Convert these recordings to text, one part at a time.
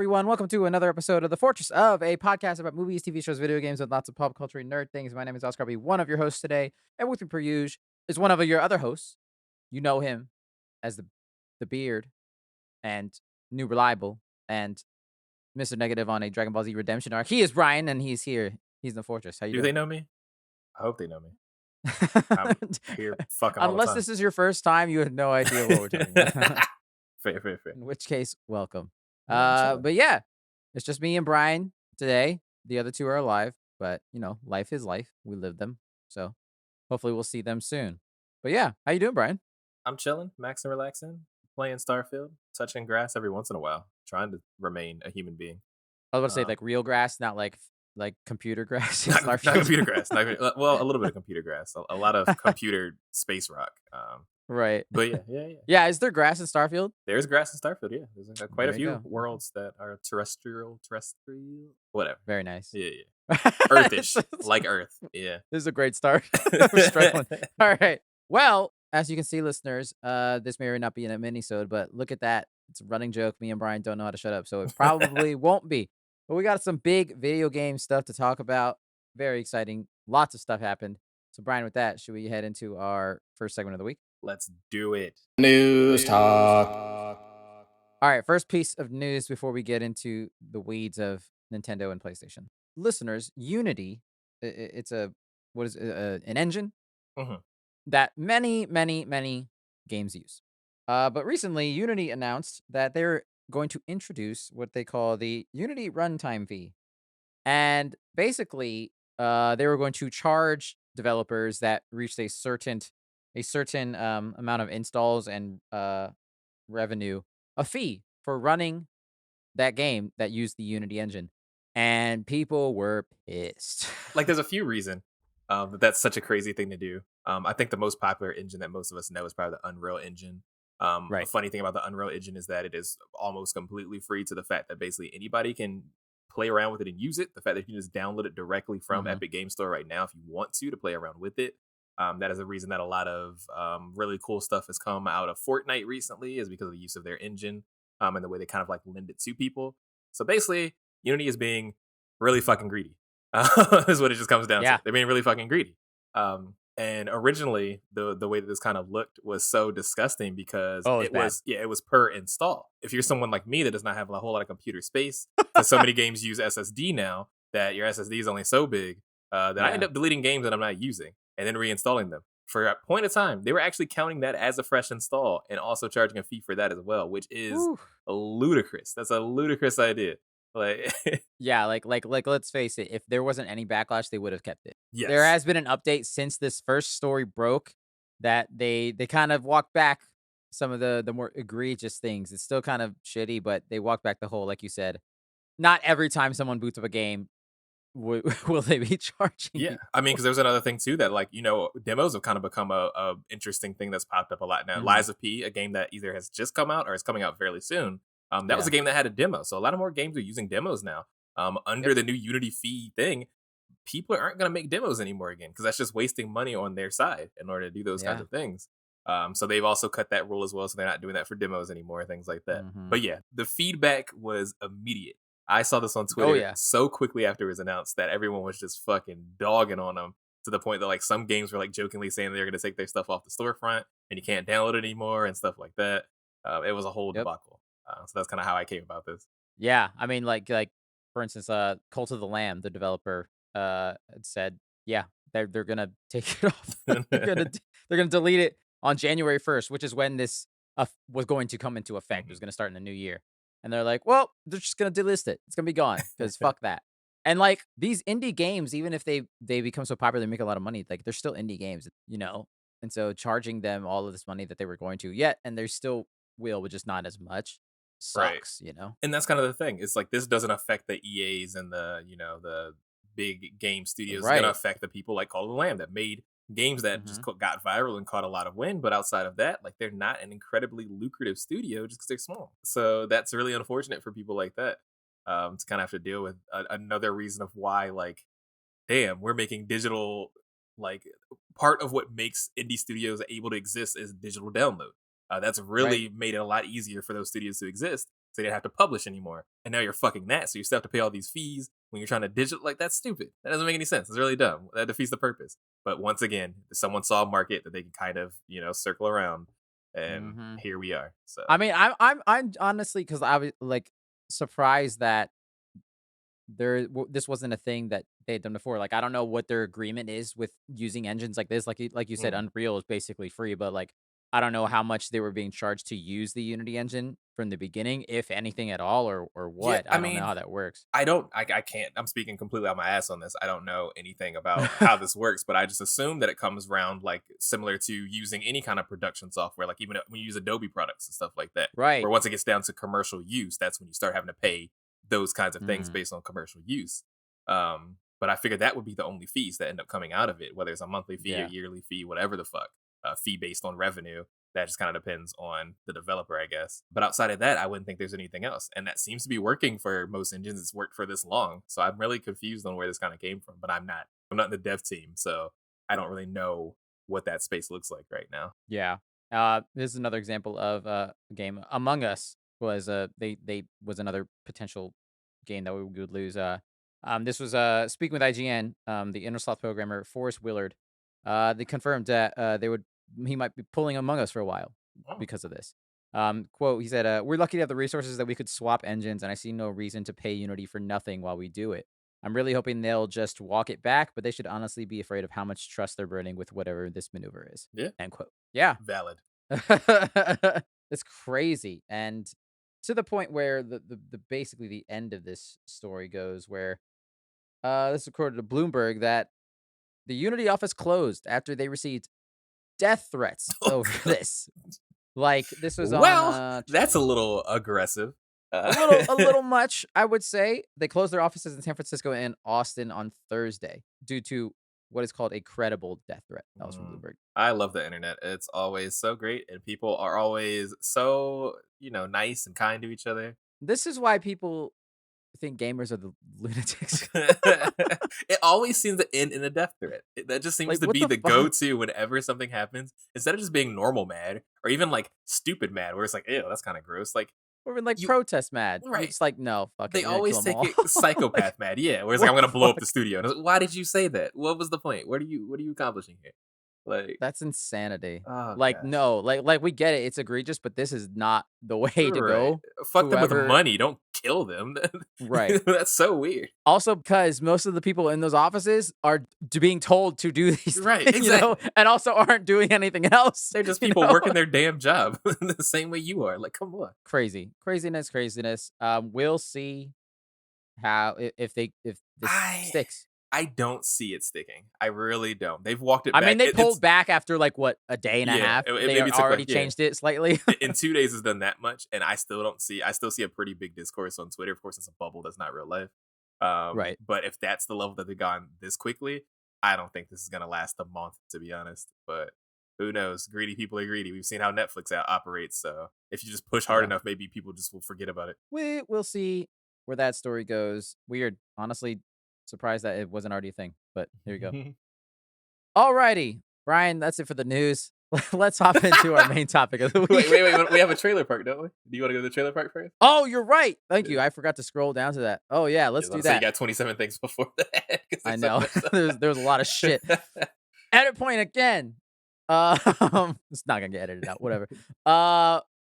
everyone. Welcome to another episode of the Fourtress of a podcast about movies, TV shows, video games, and lots of pop culture and nerd things. My name is Oscar. I'll be one of your hosts today, and with me, per usual, is one of your other hosts. You know him as the Beard and New Reliable and Mr. Negative on a Dragon Ball Z Redemption arc. He is Brian, and he's here. He's in the Fortress. How you Do doing? they know me? I hope they know me. I'm here fucking all the Unless time. this is your first time, you have no idea what we're talking about. Fair. In which case, welcome. Yeah, I'm chilling. But yeah, it's just me and Brian today. The other two are alive, but life is life. We live them, so hopefully we'll see them soon. But yeah, how you doing, Brian? I'm chilling, maxing, relaxing, playing Starfield, touching grass every once in a while, trying to remain a human being. I was about to say Um, like real grass, not like computer grass in not, not Starfield. computer grass. Well, a little bit of computer grass, a lot of computer space rock. Right. But yeah. Yeah, is there grass in Starfield? There's grass in Starfield. Yeah, there's quite a There you few go. worlds that are terrestrial, whatever. Very nice. Yeah. Earthish. Earthish, like Earth. Yeah. This is a great start. We're struggling. All right. Well, as you can see, listeners, this may or may not be in a mini-sode, but look at that. It's a running joke. Me and Brian don't know how to shut up, so it probably won't be. But we got some big video game stuff to talk about. Very exciting. Lots of stuff happened. So, Brian, with that, should we head into our first segment of the week? Let's do it. News talk. All right, first piece of news before we get into the weeds of Nintendo and PlayStation. Listeners, Unity, it's an engine Mhm. that many games use. But recently, Unity announced that they're going to introduce what they call the Unity Runtime Fee. And basically, they were going to charge developers that reached a certain amount of installs and revenue a fee for running that game that used the Unity engine. And people were pissed. Like, there's a few reasons that's such a crazy thing to do. I think the most popular engine that most of us know is probably the Unreal Engine. A Right. funny thing about the Unreal Engine is that it is almost completely free, to the fact that basically anybody can play around with it and use it. The fact that you can just download it directly from Mhm. Epic Game Store right now if you want to play around with it. That is a reason that a lot of really cool stuff has come out of Fortnite recently, is because of the use of their engine and the way they kind of like lend it to people. So basically, Unity is being really fucking greedy. Is what it just comes down Yeah. to. They're being really fucking greedy. And originally, the way that this kind of looked was so disgusting because Oh, it's bad. it was per install. If you're someone like me that does not have a whole lot of computer space, because so many games use SSD now that your SSD is only so big, that I end Yeah. up deleting games that I'm not using and then reinstalling them. For a point of time, they were actually counting that as a fresh install and also charging a fee for that as well, which is Whew. ludicrous. That's a ludicrous idea. Like, Yeah, like let's face it, if there wasn't any backlash, they would have kept it. yes. There has been an update since this first story broke that they kind of walked back some of the more egregious things. It's still kind of shitty, but they walked back the whole, like you said, not every time someone boots up a game will they be charging Yeah, you. I mean, because there's another thing too that, like, demos have kind of become a interesting thing that's popped up a lot now. Mhm. Lies of P, a game that either has just come out or is coming out fairly soon. That was Yeah. a game that had a demo, so a lot of more games are using demos now. Under the new Unity fee thing, people aren't going to make demos anymore again, because that's just wasting money on their side in order to do those kinds Yeah. of things. So they've also cut that rule as well, so they're not doing that for demos anymore, things like that. Mhm. But yeah, the feedback was immediate. I saw this on Oh, Twitter yeah. so quickly after it was announced that everyone was just fucking dogging on them, to the point that like some games were like jokingly saying they're going to take their stuff off the storefront and you can't download it anymore and stuff like that. It was a whole Yep. debacle. So that's kind of how I came about this. Yeah, I mean, like for instance, Cult of the Lamb, the developer, had said, yeah, they're gonna take it off. They're gonna delete it on January 1st, which is when this was going to come into effect. It was gonna start in the new year, and they're like, well, they're just gonna delist it. It's gonna be gone because fuck that. And like these indie games, even if they become so popular, they make a lot of money. Like they're still indie games, And so charging them all of this money that they were going to, yet, and they still will, but just not as much, Right. sucks. And that's kind of the thing. It's like this doesn't affect the EAs and the big game studios. It's going to Right. affect the people like Call of the Lamb that made games that just Mhm. got viral and caught a lot of wind. But outside of that, like, they're not an incredibly lucrative studio just because they're small. So that's really unfortunate for people like that, to kind of have to deal with another reason of why, like, damn, we're making digital, like, part of what makes indie studios able to exist is digital download. That's really made it a lot easier for those studios to exist. so they didn't have to publish anymore. And now you're fucking that, so you still have to pay all these fees when you're trying to digital. Like, that's stupid. That doesn't make any sense. It's really dumb. That defeats the purpose. But once again, someone saw a market that they can kind of, circle around, and Mhm. here we are. So I mean, I'm honestly, because I was like surprised that this wasn't a thing that they had done before. Like, I don't know what their agreement is with using engines like this. Like you said, mm. Unreal is basically free, but like I don't know how much they were being charged to use the Unity engine from the beginning, if anything at all, or Yeah, what. I I don't know mean, how that works. I can't. I'm speaking completely out my ass on this. I don't know anything about how this works, but I just assume that it comes around like similar to using any kind of production software, like even when you use Adobe products and stuff like that. Right. Where once it gets down to commercial use, that's when you start having to pay those kinds of things Mm, based on commercial use. But I figured that would be the only fees that end up coming out of it, whether it's a monthly fee or yeah. yearly fee, whatever the fuck, fee based on revenue. That just kind of depends on the developer, I guess. But outside of that, I wouldn't think there's anything else. And that seems to be working for most engines. It's worked for this long. So I'm really confused on where this kind of came from. But I'm not. I'm not in the dev team. So I don't really know what that space looks like right now. Yeah. This is another example of a game. Among Us was they was another potential game that we would lose. This was speaking with IGN, the Innersloth programmer Forrest Willard. They confirmed that he might be pulling Among Us for a while Oh, because of this. Quote, he said, "We're lucky to have the resources that we could swap engines, and I see no reason to pay Unity for nothing while we do it. I'm really hoping they'll just walk it back, but they should honestly be afraid of how much trust they're burning with whatever this maneuver is." yeah. End quote. Yeah. Valid. It's crazy. And to the point where the basically the end of this story goes where this is according to Bloomberg that the Unity office closed after they received death threats Oh, over this. Like this was on well, that's a little aggressive. a little much, I would say. They closed their offices in San Francisco and Austin on Thursday due to what is called a credible death threat. That was from Mm. Bloomberg. I love the internet. It's always so great, and people are always so nice and kind to each other. This is why people think gamers are the lunatics. It always seems to end in a death threat. That just seems Like to what be the the fuck? go-to whenever something happens. Instead of just being normal mad or even like stupid mad, where it's like, ew, that's kind of gross. Like Or even like you, protest mad. You're right? just like, no, fuck it, They we're gonna kill always them take all. it Like, psychopath mad. Yeah, where it's like, what I'm gonna the blow up fuck? the studio. And it's like, why did you say that? What was the point? What are you accomplishing here? Like, That's insanity. oh Like, gosh. no, like we get it, it's egregious, but this is not the way to Right. go. Fuck them with Whoever money. Don't kill them. right. That's so weird. Also, because most of the people in those offices are being told to do these Right, things, exactly. and also aren't doing anything else. They're just people working their damn job the same way you are. Like, come on. Craziness. We'll see how if this I sticks. I don't see it sticking. I really don't. They've walked it I back. mean, they It's pulled back after like what, a day and a yeah. half. It They maybe took already like yeah. changed it slightly. In 2 days has done that much, and I still don't see. I still see a pretty big discourse on Twitter. Of course, it's a bubble. That's not real life. Right. But if that's the level that they've gone this quickly, I don't think this is gonna last a month, to be honest. But who knows? Greedy people are greedy. We've seen how Netflix operates. So if you just push hard Yeah. enough, maybe people just will forget about it. We'll see where that story goes. Weird. Honestly, surprised that it wasn't already a thing. But here you go. Alrighty, Brian, that's it for the news. Let's hop into our main topic of the week. wait. We have a trailer park, don't we? Do you want to go to the trailer park first? Oh, you're right. Thank you. I forgot to scroll down to that. Oh yeah, let's do You that. got 27 things before that. 'Cause I there's so know. much stuff. there's a lot of shit. Edit point again. It's not gonna get edited out. Whatever.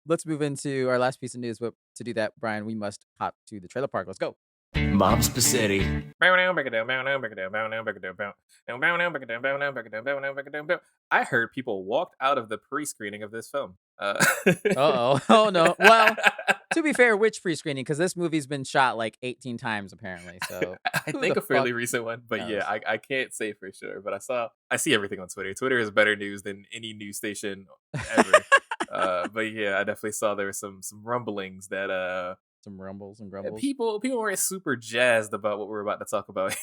Let's move into our last piece of news. But to do that, Brian, we must hop to the trailer park. Let's go. Mob Spaghetti. I heard people walked out of the pre-screening of this film. Uh-oh. Oh no. Well, to be fair, which pre-screening? Because this movie's been shot like 18 times apparently. So I who think the a fairly fuck recent one, but yeah, knows? I can't say for sure. But I see everything on Twitter. Twitter is better news than any news station ever. But yeah, I definitely saw there were some rumblings that Some rumbles and grumbles. people weren't super jazzed about what we're about to talk about.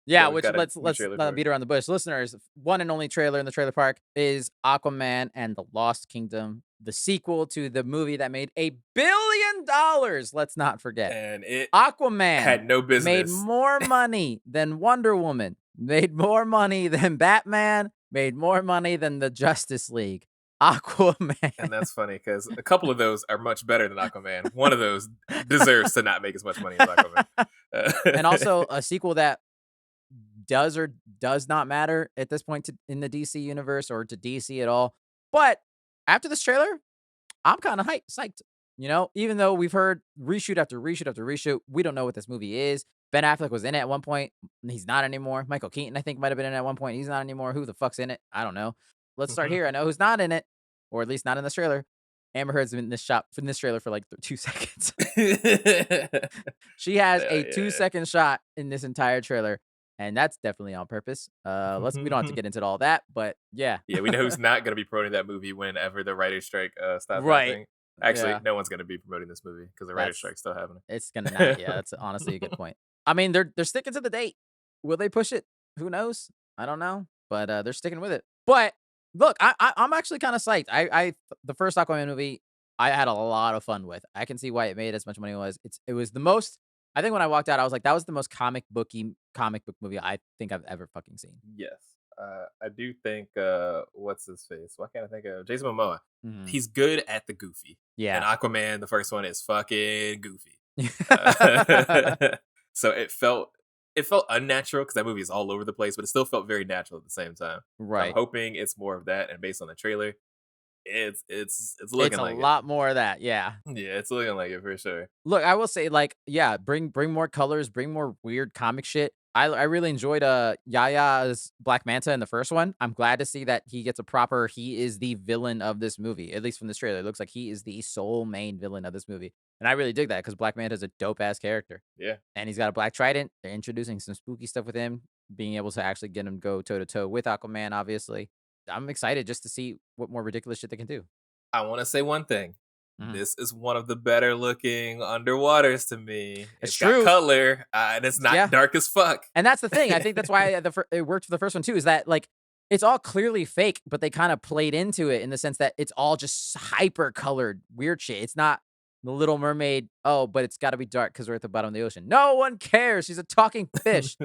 Yeah, That we've which got a let's new trailer not for. beat around the bush. Listeners, one and only trailer in the trailer park is Aquaman and the Lost Kingdom, the sequel to the movie that made $1 billion. Let's not forget. And it Aquaman had no made business. more money than Wonder Woman, made more money than Batman, made more money than the Justice League. Aquaman. And that's funny because a couple of those are much better than Aquaman. One of those deserves to not make as much money as Aquaman. And also a sequel that does or does not matter at this point in the DC universe or to DC at all. But after this trailer, I'm kind of psyched. You know, even though we've heard reshoot after reshoot after reshoot, we don't know what this movie is. Ben Affleck was in it at one point. He's not anymore. Michael Keaton, I think, might have been in it at one point. He's not anymore. Who the fuck's in it? I don't know. Let's start here. I know who's not in it, or at least not in this trailer. Amber Heard's in this trailer for like 2 seconds. She has a 2-second shot in this entire trailer, and that's definitely on purpose. We don't have to get into all that, but yeah. Yeah, we know who's not going to be promoting that movie whenever the writer's strike stops Right. happening. Actually, Yeah. no one's going to be promoting this movie because the writer's strike's still happening. It's gonna not. Yeah, that's honestly a good point. I mean, they're sticking to the date. Will they push it? Who knows? I don't know, but they're sticking with it. But look, I'm actually kind of psyched. The first Aquaman movie I had a lot of fun with. I can see why it made as much money as it was. It was the most. I think when I walked out, I was like, that was the most comic book movie I think I've ever fucking seen. Yes. I do think, what's his face? Why can't I think of Jason Momoa? Mhm. He's good at the goofy. Yeah. And Aquaman, the first one, is fucking goofy. So it felt unnatural because that movie is all over the place, but it still felt very natural at the same time. Right. I'm hoping it's more of that, and based on the trailer, it's looking It's a like lot more of that. Yeah. it. Yeah, it's looking like it for sure. Look, I will say, like, yeah, bring more colors, bring more weird comic shit. I really enjoyed Yaya's Black Manta in the first one. I'm glad to see that he gets he is the villain of this movie, at least from this trailer. It looks like he is the sole main villain of this movie. And I really dig that because Black Manta is a dope ass character. Yeah. And he's got a black trident. They're introducing some spooky stuff with him, being able to actually get him go toe to toe with Aquaman, obviously. I'm excited just to see what more ridiculous shit they can do. I want to say one thing. Mhm. This is one of the better looking underwaters to me. It's got true. color, and it's not dark as fuck. And that's the thing. I think that's why it worked for the first one too. Is that like it's all clearly fake, but they kind of played into it in the sense that it's all just hyper colored weird shit. It's not the Little Mermaid. Oh, but it's got to be dark because we're at the bottom of the ocean. No one cares. She's a talking fish.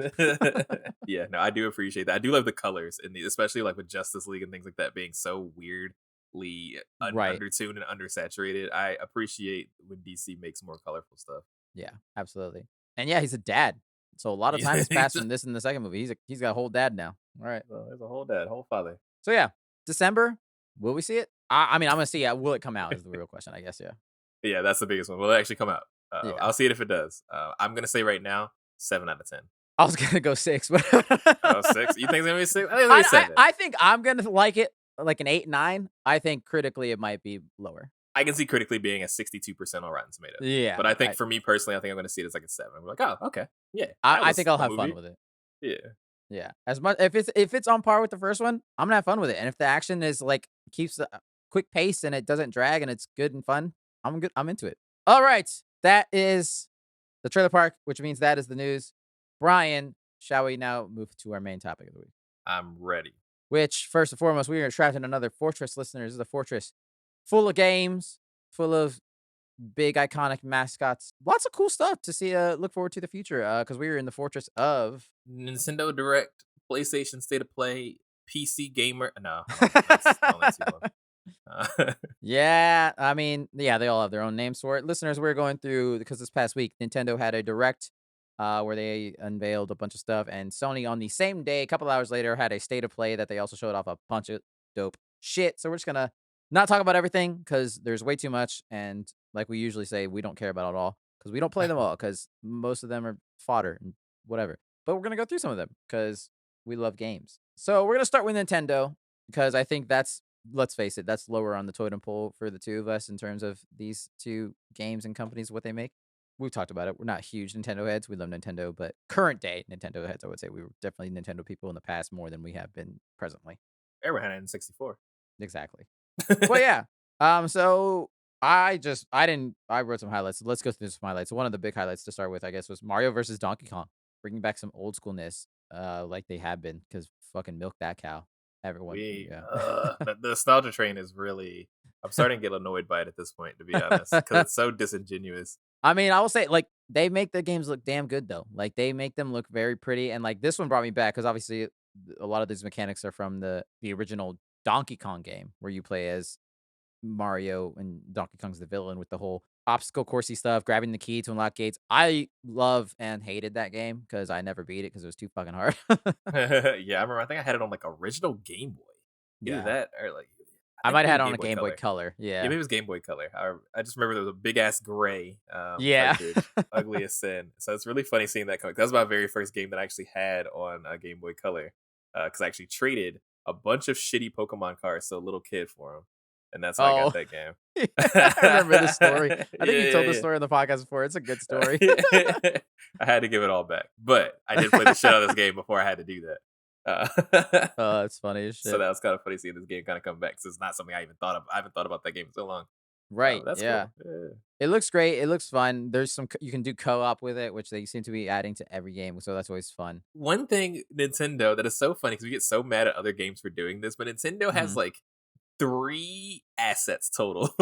Yeah, no, I do appreciate that. I do love the colors in these, especially like with Justice League and things like that being so weirdly Right. undertuned and undersaturated. I appreciate when DC makes more colorful stuff. Yeah, absolutely. And yeah, he's a dad. So a lot of time has passed from this in the second movie. He's got a whole dad now. All right. Well, there's a whole dad, whole father. So yeah, December. Will we see it? I mean, I'm gonna see it. Will it come out? Is the real question, I guess. Yeah. Yeah, that's the biggest one. Will it actually come out? Yeah. I'll see it if it does. I'm gonna say right now, 7 out of 10. I was gonna go 6, but 6? You think it's gonna be 6? I think it's gonna be 7. I think I'm gonna like it like an 8, 9. I think critically it might be lower. I can see critically being a 62% on Rotten Tomatoes. Yeah, but I think for me personally, I think I'm going to see it as like a 7. I'm like, oh, okay, yeah. I think I'll have fun with it. Yeah. As much if it's on par with the first one, I'm gonna have fun with it. And if the action is like keeps a quick pace and it doesn't drag and it's good and fun, I'm good. I'm into it. All right, that is the trailer park, which means that is the news. Brian, shall we now move to our main topic of the week? I'm ready. Which, first and foremost, we are trapped in another Fourtress, listeners. This is a Fourtress full of games, full of big iconic mascots. Lots of cool stuff to see. Look forward to the future. Because we are in the Fortress of Nintendo Direct, PlayStation State of Play, PC Gamer. No, that's only too long. Yeah, I mean, yeah, they all have their own names for it. Listeners, we're going through because this past week Nintendo had a direct where they unveiled a bunch of stuff, and Sony on the same day, a couple hours later, had a State of Play that they also showed off a bunch of dope shit. So we're just gonna not talk about everything because there's way too much, and like we usually say, we don't care about it all because we don't play them all because most of them are fodder and whatever. But we're gonna go through some of them because we love games. So we're gonna start with Nintendo because I think that's, let's face it, that's lower on the totem pole for the two of us in terms of these two games and companies, what they make. We've talked about it. We're not huge Nintendo heads. We love Nintendo, but current day Nintendo heads, I would say we were definitely Nintendo people in the past more than we have been presently. Everyone had it in 64. Exactly. Well, yeah. So I wrote some highlights. So let's go through some highlights. So one of the big highlights to start with, I guess, was Mario versus Donkey Kong, bringing back some old schoolness, like they have been, because fucking milk that cow. Everyone. The nostalgia train is really. I'm starting to get annoyed by it at this point, to be honest, because it's so disingenuous. I mean, I will say, like, they make the games look damn good, though. Like, they make them look very pretty. And, like, this one brought me back because, obviously, a lot of these mechanics are from the original Donkey Kong game where you play as Mario and Donkey Kong's the villain with the whole obstacle coursey stuff, grabbing the key to unlock gates. I love and hated that game because I never beat it because it was too fucking hard. Yeah, I remember. I think I had it on like original Game Boy. Either Yeah. that or like I I think might have maybe had it on Game a Boy Game Boy Color. Color. Yeah, Yeah. maybe it was Game Boy Color. I just remember there was a big ass gray Yeah. cartridge, ugly as sin. So it's really funny seeing that come. That was my very first game that I actually had on a Game Boy Color because I actually traded a bunch of shitty Pokemon cards to a little kid for him, and that's how I got Oh, that game. I remember this story. I think you told the Yeah, story on the podcast before. It's a good story. yeah. I had to give it all back, but I did play the shit out of this game before I had to do that. Oh, it's funny as So shit. that was kind of funny seeing this game kind of come back because it's not something I even thought of. I haven't thought about that game in so long. Right. That's Yeah. cool. Yeah. It looks great. It looks fun. There's some you can do co-op with it, which they seem to be adding to every game, so that's always fun. One thing Nintendo that is so funny because we get so mad at other games for doing this, but Nintendo has Mhm. like 3 assets total,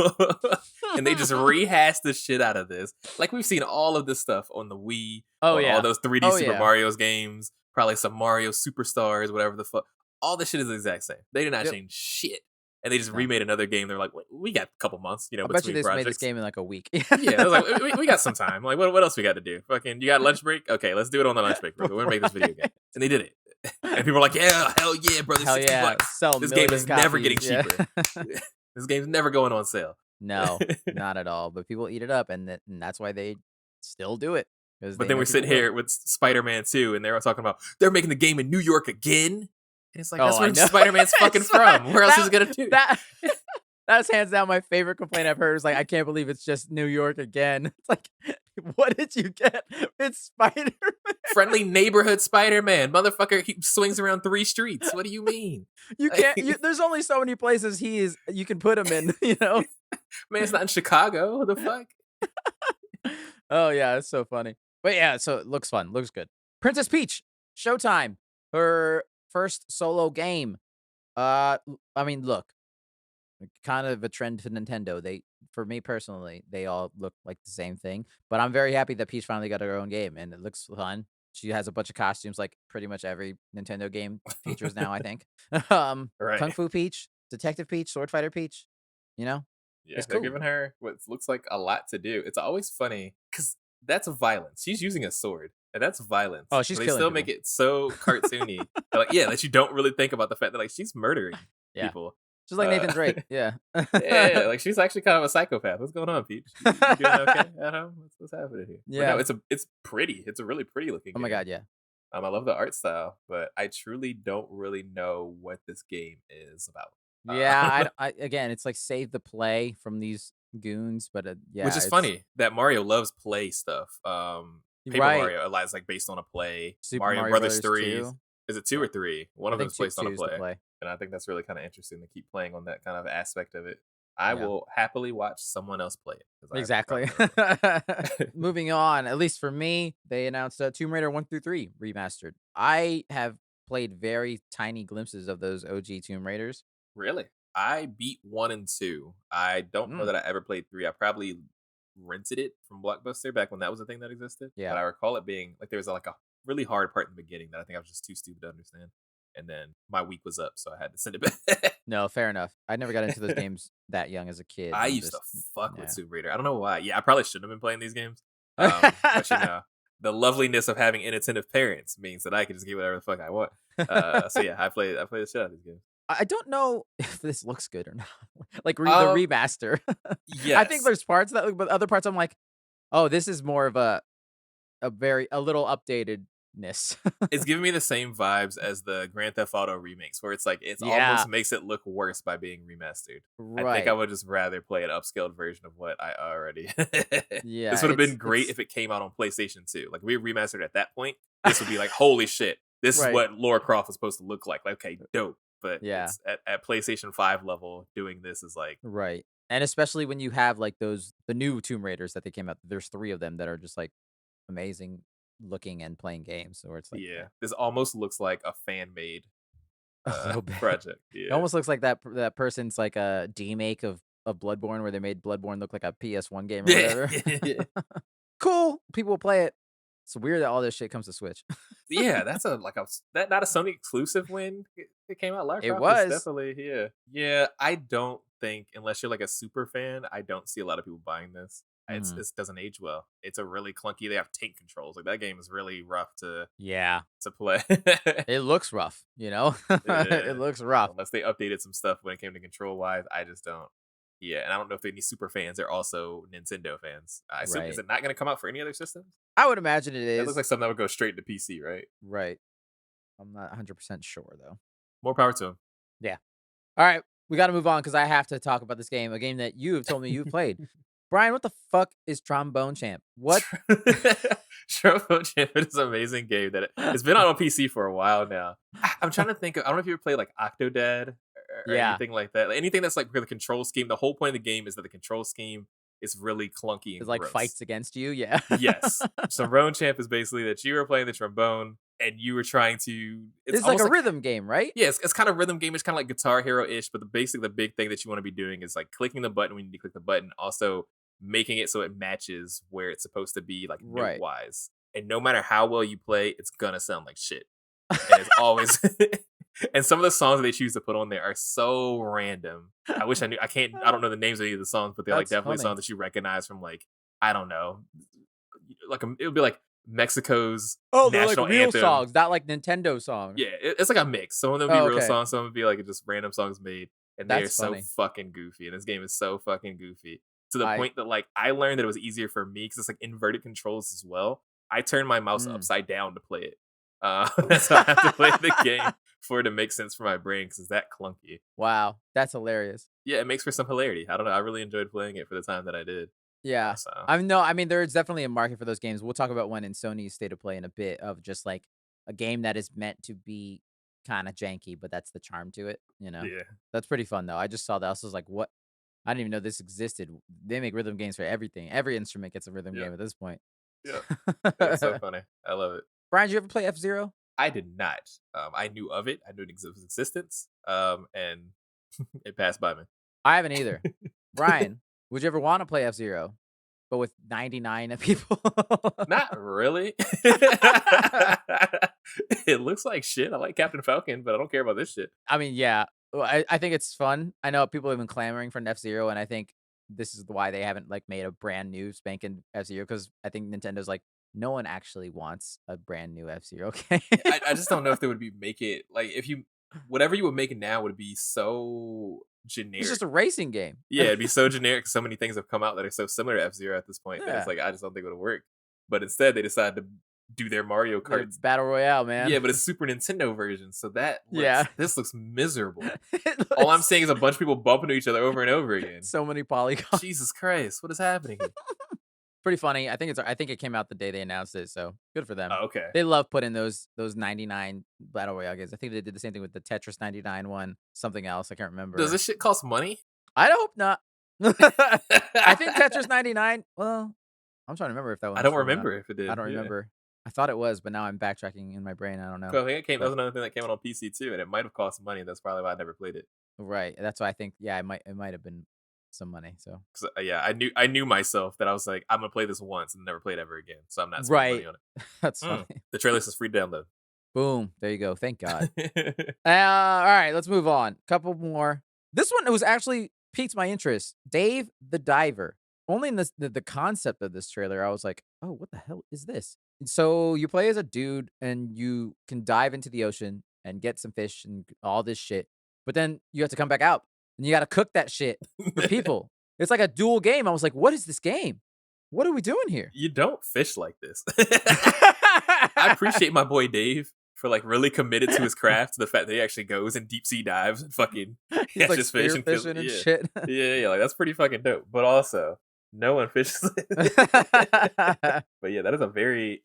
and they just rehash the shit out of this. Like we've seen all of this stuff on the Wii, Oh on all yeah. those 3D Oh Super yeah. Mario's games, probably some Mario Superstars, whatever the fuck. All this shit is the exact same. They did not Yep. change shit, and they just No. remade another game. They're like, we got a couple months, I bet you between they just made this projects. game in like a week. Yeah, I was like, we got some time. Like, what else we got to do? Fucking, you got lunch break? Okay, let's do it on the lunch break. We're gonna make this video game, and they did it. And people are like, yeah, hell yeah, brother, Hell 60 yeah. bucks. Sell This game million is never getting copies. Yeah. cheaper. This game's never going on sale. No, not at all. But people eat it up, and that's why they still do it. Because But then we're sitting here with Spider-Man 2, and they're all talking about they're making the game in New York again. And it's like, that's Oh, I where know. Spider-Man's fucking from. Where else is it gonna do? That's hands down my favorite complaint I've heard. Is like, I can't believe it's just New York again. It's like, what did you get? It's Spider-Man. Friendly neighborhood Spider-Man. Motherfucker, he swings around 3 streets. What do you mean? You can't. There's only so many places you can put him in. You know. Man, it's not in Chicago. What the fuck? Oh yeah, it's so funny. But yeah, so it looks fun. Looks good. Princess Peach, Showtime, her first solo game. I mean, look, kind of a trend for Nintendo. For me personally, they all look like the same thing. But I'm very happy that Peach finally got her own game, and it looks fun. She has a bunch of costumes, like pretty much every Nintendo game features now. I think. Right. Kung Fu Peach, Detective Peach, Sword Fighter Peach. You know, Yeah, it's they're cool. giving her what looks like a lot to do. It's always funny because that's violence. She's using a sword, and that's violence. Oh, she's But they killing still people. make it so cartoony. They're like, yeah, that you don't really think about the fact that like she's murdering Yeah. people. Just like Nathan Drake. Yeah. Yeah, like she's actually kind of a psychopath. What's going on, Peach? You doing okay at home? What's happening here? But Yeah. no, it's pretty. It's a really pretty looking. Oh my game. god, yeah. I love the art style, but I truly don't really know what this game is about. Yeah, again, it's like save the play from these goons, but yeah, Which is funny that Mario loves play stuff. Paper Right. Mario is like based on a play. Super Mario Mario Brothers Brothers 3 2. is it 2 or 3? One I of them think is based on a two's the play, and I think that's really kind of interesting to keep playing on that kind of aspect of it. I Yeah. will happily watch someone else play it. 'Cause I Exactly. probably never will. Moving on, at least for me, they announced Tomb Raider 1 through 3 remastered. I have played very tiny glimpses of those OG Tomb Raiders. Really? I beat 1 and 2. I don't know that I ever played 3. I probably rented it from Blockbuster back when that was a thing that existed. Yeah. But I recall it being like there was like a really hard part in the beginning that I think I was just too stupid to understand. And then my week was up, so I had to send it back. No, fair enough. I never got into those games that young as a kid. I and used to fuck yeah. with Tomb Raider. I don't know why. Yeah, I probably shouldn't have been playing these games. But the loveliness of having inattentive parents means that I can just get whatever the fuck I want. So yeah, I play the shit out of these games. I don't know if this looks good or not. Like the remaster. Yes. I think there's parts that look, but other parts I'm like, oh, this is more of a little updatedness. It's giving me the same vibes as the Grand Theft Auto remakes, where it's like it's Yeah. almost makes it look worse by being remastered. I Right. think I would just rather play an upscaled version of what I already. Yeah, This would have been it's- great if it came out on PlayStation 2. Like we remastered at that point. This would be like, holy shit, this Right. is what Lara Croft was supposed to look like. Like, okay, dope. But Yeah. it's at PlayStation 5 level, doing this is like, Right. And especially when you have like the new Tomb Raiders that they came out. There's 3 of them that are just like amazing looking and playing games. Or it's like yeah, this almost looks like a fan made a little bit. project. Yeah. It almost looks like that person's like a demake of Bloodborne, where they made Bloodborne look like a PS1 game or whatever. Yeah. Cool. People will play it. It's weird that all this shit comes to Switch. Yeah, that's that not a Sony exclusive when it came out. Lara It Croft is was. definitely yeah. I don't think unless you're like a super fan, I don't see a lot of people buying this. Mhm. It doesn't age well. It's a really clunky. They have tank controls. Like that game is really rough Yeah. to play. It looks rough, you know? It Yeah. looks rough. Unless they updated some stuff when it came to control wise, I just don't. Yeah, and I don't know if any super fans are also Nintendo fans. I assume is Right. it not going to come out for any other systems? I would imagine it It looks is. like something that would go straight to PC, right? Right. I'm not 100% sure, though. More power to Yeah. All right. We got to move on because I have to talk about this game, a game that you have told me you've played. him. Brian, what the fuck is Trombone Champ? What? Trombone Champ is an amazing game it's been out on PC for a while now. I'm trying to think of, I don't know if you ever played like Octodad or Yeah. anything like that. Like, anything that's like the control scheme. The whole point of the game is that the control scheme is really clunky and It's like gross. fights against you. Yeah. Yes. Trombone Champ is basically that you were playing the trombone and you were trying to. It's It's like almost a rhythm game, right? yeah, it's kind of rhythm game. It's kind of like Guitar Hero ish, but the big thing that you want to be doing is like clicking the button when you need to click the button. Also making it so it matches where it's supposed to be, like note Right. wise. And no matter how well you play, it's gonna sound like shit. And it's always. And some of the songs that they choose to put on there are so random. I wish I knew. I don't know the names of any of the songs, but they're like That's definitely funny. songs that you recognize from like I don't know, it would be like Mexico's Oh, they're like national real anthem. songs, not like Nintendo songs. Yeah, it's like a mix. Some of them be Oh, real okay. songs, some of them be like just random songs made, and they are That's so funny. fucking goofy. And this game is so fucking goofy to the I point that like I learned that it was easier for me because it's like inverted controls as well. I turned my mouse Mm. upside down to play it. That's how I have to play the game for it to make sense for my brain because it's that clunky. Wow, that's hilarious. Yeah, it makes for some hilarity. I don't know. I really enjoyed playing it for the time that I did. Yeah. So I mean, there's definitely a market for those games. We'll talk about one in Sony's state of play in a bit of just like a game that is meant to be kind of janky, but that's the charm to it, you know? yeah, That's pretty fun though. I just saw that. I was like, what? I didn't even know this existed. They make rhythm games for everything. Every instrument gets a rhythm yeah, game at this point. yeah. It's so funny. I love it. Brian, did you ever play F-Zero? I did not. I knew of it. I knew its existence. And it passed by me. I haven't either. Brian, would you ever want to play F-Zero, but with 99 people? Not really. It looks like shit. I like Captain Falcon, but I don't care about this shit. I mean, yeah. Well, I think it's fun. I know people have been clamoring for an F-Zero, and I think this is why they haven't like made a brand new spanking F-Zero because I think Nintendo's like, no one actually wants a brand new F-Zero game. I just don't know if they would make it like if you whatever you would make it now would be so generic. It's just a racing game. Yeah, it'd be so generic. So many things have come out that are so similar to F-Zero at this point that Yeah. it's like I just don't think it would work. But instead, they decided to do their Mario Their Kart. Battle Royale, man. Yeah, but it's Super Nintendo version, so Yeah. this looks miserable. It All I'm looks- seeing is a bunch of people bumping into each other over and over again. so many polygons. Jesus Christ, what is happening here? Pretty funny. I think it came out the day they announced it, so good for them. Oh, okay. They love putting those 99 Battle Royale games. I think they did the same thing with the Tetris 99 one, something else. I can't remember. Does this shit cost money? I hope not. I think Tetris 99. Well, I'm trying to remember if that one. I was don't free or not. remember if it did. I don't Yeah. remember. I thought it was, but now I'm backtracking in my brain. I don't know. So I think that was another thing that came out on PC too, and it might have cost money. That's probably why I never played it. Right. That's why I think. Yeah, it might have been some money. So 'Cause, yeah, I knew myself that I was like, I'm gonna play this once and never play it ever again. So I'm not spending money on it. that's funny. The trailer is free download. Boom. There you go. Thank God. All right, let's move on. Couple more. This one it was actually piqued my interest. Dave the Diver. Only in the concept of this trailer, I was like, oh, what the hell is this? So you play as a dude and you can dive into the ocean and get some fish and all this shit. But then you have to come back out and you got to cook that shit for people. It's like a dual game. I was like, what is this game? What are we doing here? You don't fish like this. I appreciate my boy Dave for like really committed to his craft, to the fact that he actually goes and deep sea dives and fucking He's like catches fish and kills. fishing and Yeah. shit. Yeah, like that's pretty fucking dope. But also, no one fishes. But yeah, that is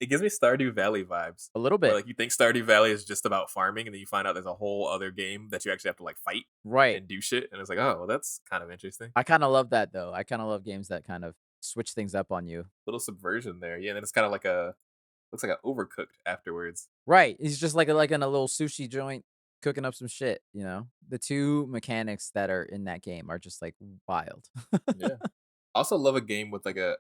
it gives me Stardew Valley vibes. A little Where, bit. like you think Stardew Valley is just about farming, and then you find out there's a whole other game that you actually have to like fight Right. and do shit, and it's like, oh, well, that's kind of interesting. I kind of love that though. I kind of love games that kind of switch things up on you. Little subversion there, yeah. And then it's kind of like looks like a overcooked afterwards. Right. He's just like in a little sushi joint cooking up some shit, you know? The two mechanics that are in that game are just like wild. Yeah. Also love a game with like a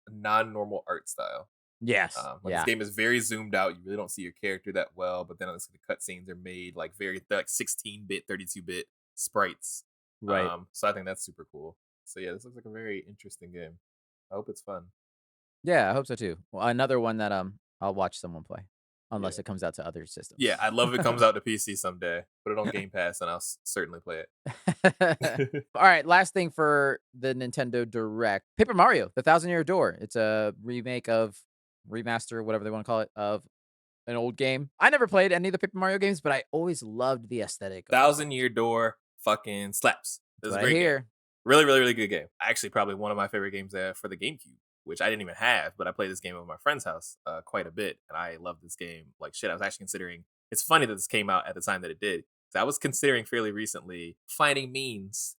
non-normal art style. Yes. Like this Yeah. game is very zoomed out. You really don't see your character that well, but then the cutscenes are made like like 16-bit, 32-bit sprites. Right. So I think that's super cool. So yeah, this looks like a very interesting game. I hope it's fun. Yeah, I hope so too. Well, another one that I'll watch someone play, unless Yeah. it comes out to other Yeah, systems. I'd love if it comes out to PC someday. Put it on Game Pass and I'll certainly play it. All right, last thing for the Nintendo Direct. Paper Mario: The Thousand Year Door. It's a remake of remaster, whatever they want to call it, of an old game. I never played any of the Paper Mario games, but I always loved the aesthetic of those Thousand games. Year Door fucking slaps. It That's was a what I great game. hear. Really, really, really good game. Actually, probably one of my favorite games for the GameCube, which I didn't even have, but I played this game at my friend's house quite a bit, and I love this game like shit. I was actually considering. It's funny that this came out at the time that it did. 'Cause I was considering fairly recently finding means,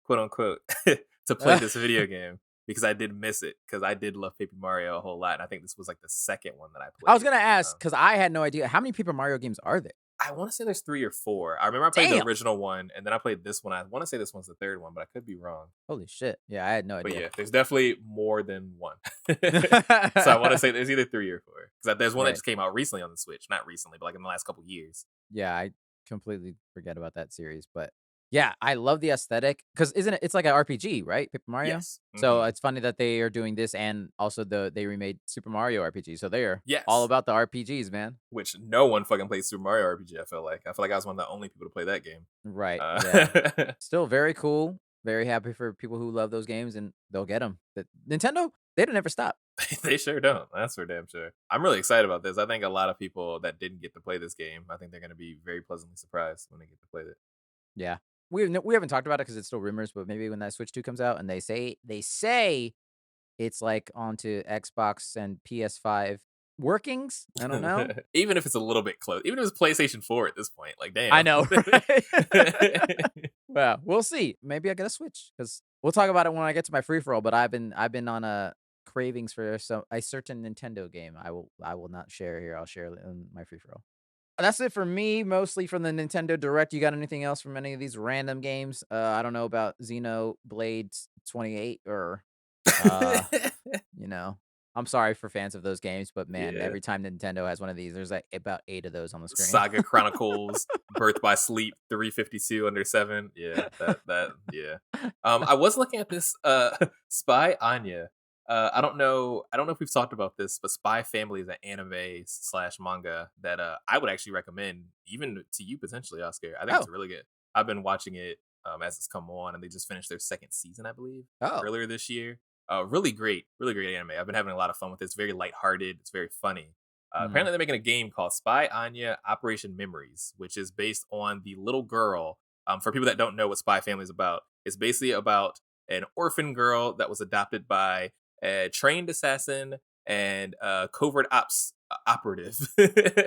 quote unquote, to play this video game because I did miss it because I did love Paper Mario a whole lot, and I think this was like the second one that I played. I was gonna ask because I had no idea how many Paper Mario games are there. I want to say there's 3 or 4. I remember I played the Damn. original one, and then I played this one. I want to say this one's the third one, but I could be wrong. Holy shit! Yeah, I had no But idea. yeah, there's definitely more than one. So I want to say there's either 3 or 4. Because there's one that Right. just came out recently on the Switch. Not recently, but like in the last couple years. Yeah, I completely forget about that series, but yeah, I love the aesthetic because isn't it? It's like an RPG, right? Paper Mario. Yes. So it's funny that they are doing this, and also they remade Super Mario RPG. So they are Yes. all about the RPGs, man. Which no one fucking plays Super Mario RPG, I feel like. I feel like I was one of the only people to play that game. Right. Yeah. Yeah. Still very cool. Very happy for people who love those games, and they'll get them. Nintendo, they don't ever stop. They sure don't. That's for damn sure. I'm really excited about this. I think a lot of people that didn't get to play this game, I think they're going to be very pleasantly surprised when they get to play it. Yeah. We haven't talked about it because it's still rumors, but maybe when that Switch 2 comes out and they say it's like onto Xbox and PS5 workings. I don't know. Even if it's a little bit close. Even if it's PlayStation 4 at this point. Like, damn. I know. Right? Well, we'll see. Maybe I get a Switch because we'll talk about it when I get to my free for all. But I've been on a cravings for a certain Nintendo game. I will not share here. I'll share it in my free for all. That's it for me, mostly from the Nintendo Direct. You got anything else from any of these random games? I don't know about Xenoblade 28 or, you know, I'm sorry for fans of those games, but man, Yeah. every time Nintendo has one of these, there's like about 8 of those on the screen. Saga Chronicles, Birth by Sleep, 352 under 7. Yeah, yeah. I was looking at this SPYxANYA. I don't know if we've talked about this, but Spy Family is an anime / manga that I would actually recommend even to you potentially, Oscar. I think it's really good. I've been watching it as it's come on, and they just finished their 2nd season, I believe, earlier this year. Really great anime. I've been having a lot of fun with it. It's very lighthearted. It's very funny. Apparently, they're making a game called SPYxANYA Operation Memories, which is based on the little girl. For people that don't know what Spy Family is about, it's basically about an orphan girl that was adopted by a trained assassin and a covert ops operative.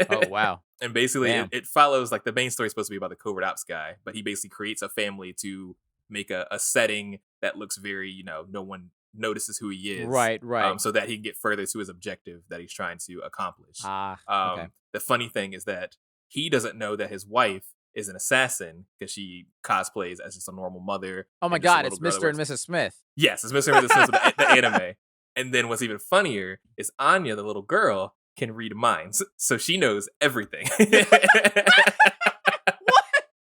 Oh, wow. And basically, Damn. it follows, like, the main story is supposed to be about the covert ops guy, but he basically creates a family to make a setting that looks very, no one notices who he is. Right. So that he can get further to his objective that he's trying to accomplish. Okay. The funny thing is that he doesn't know that his wife is an assassin because she cosplays as just a normal mother. Oh my God, it's Mr. and Mrs. Smith. Yes, it's Mr. and Mrs. Smith, the anime. And then what's even funnier is Anya, the little girl, can read minds. So she knows everything.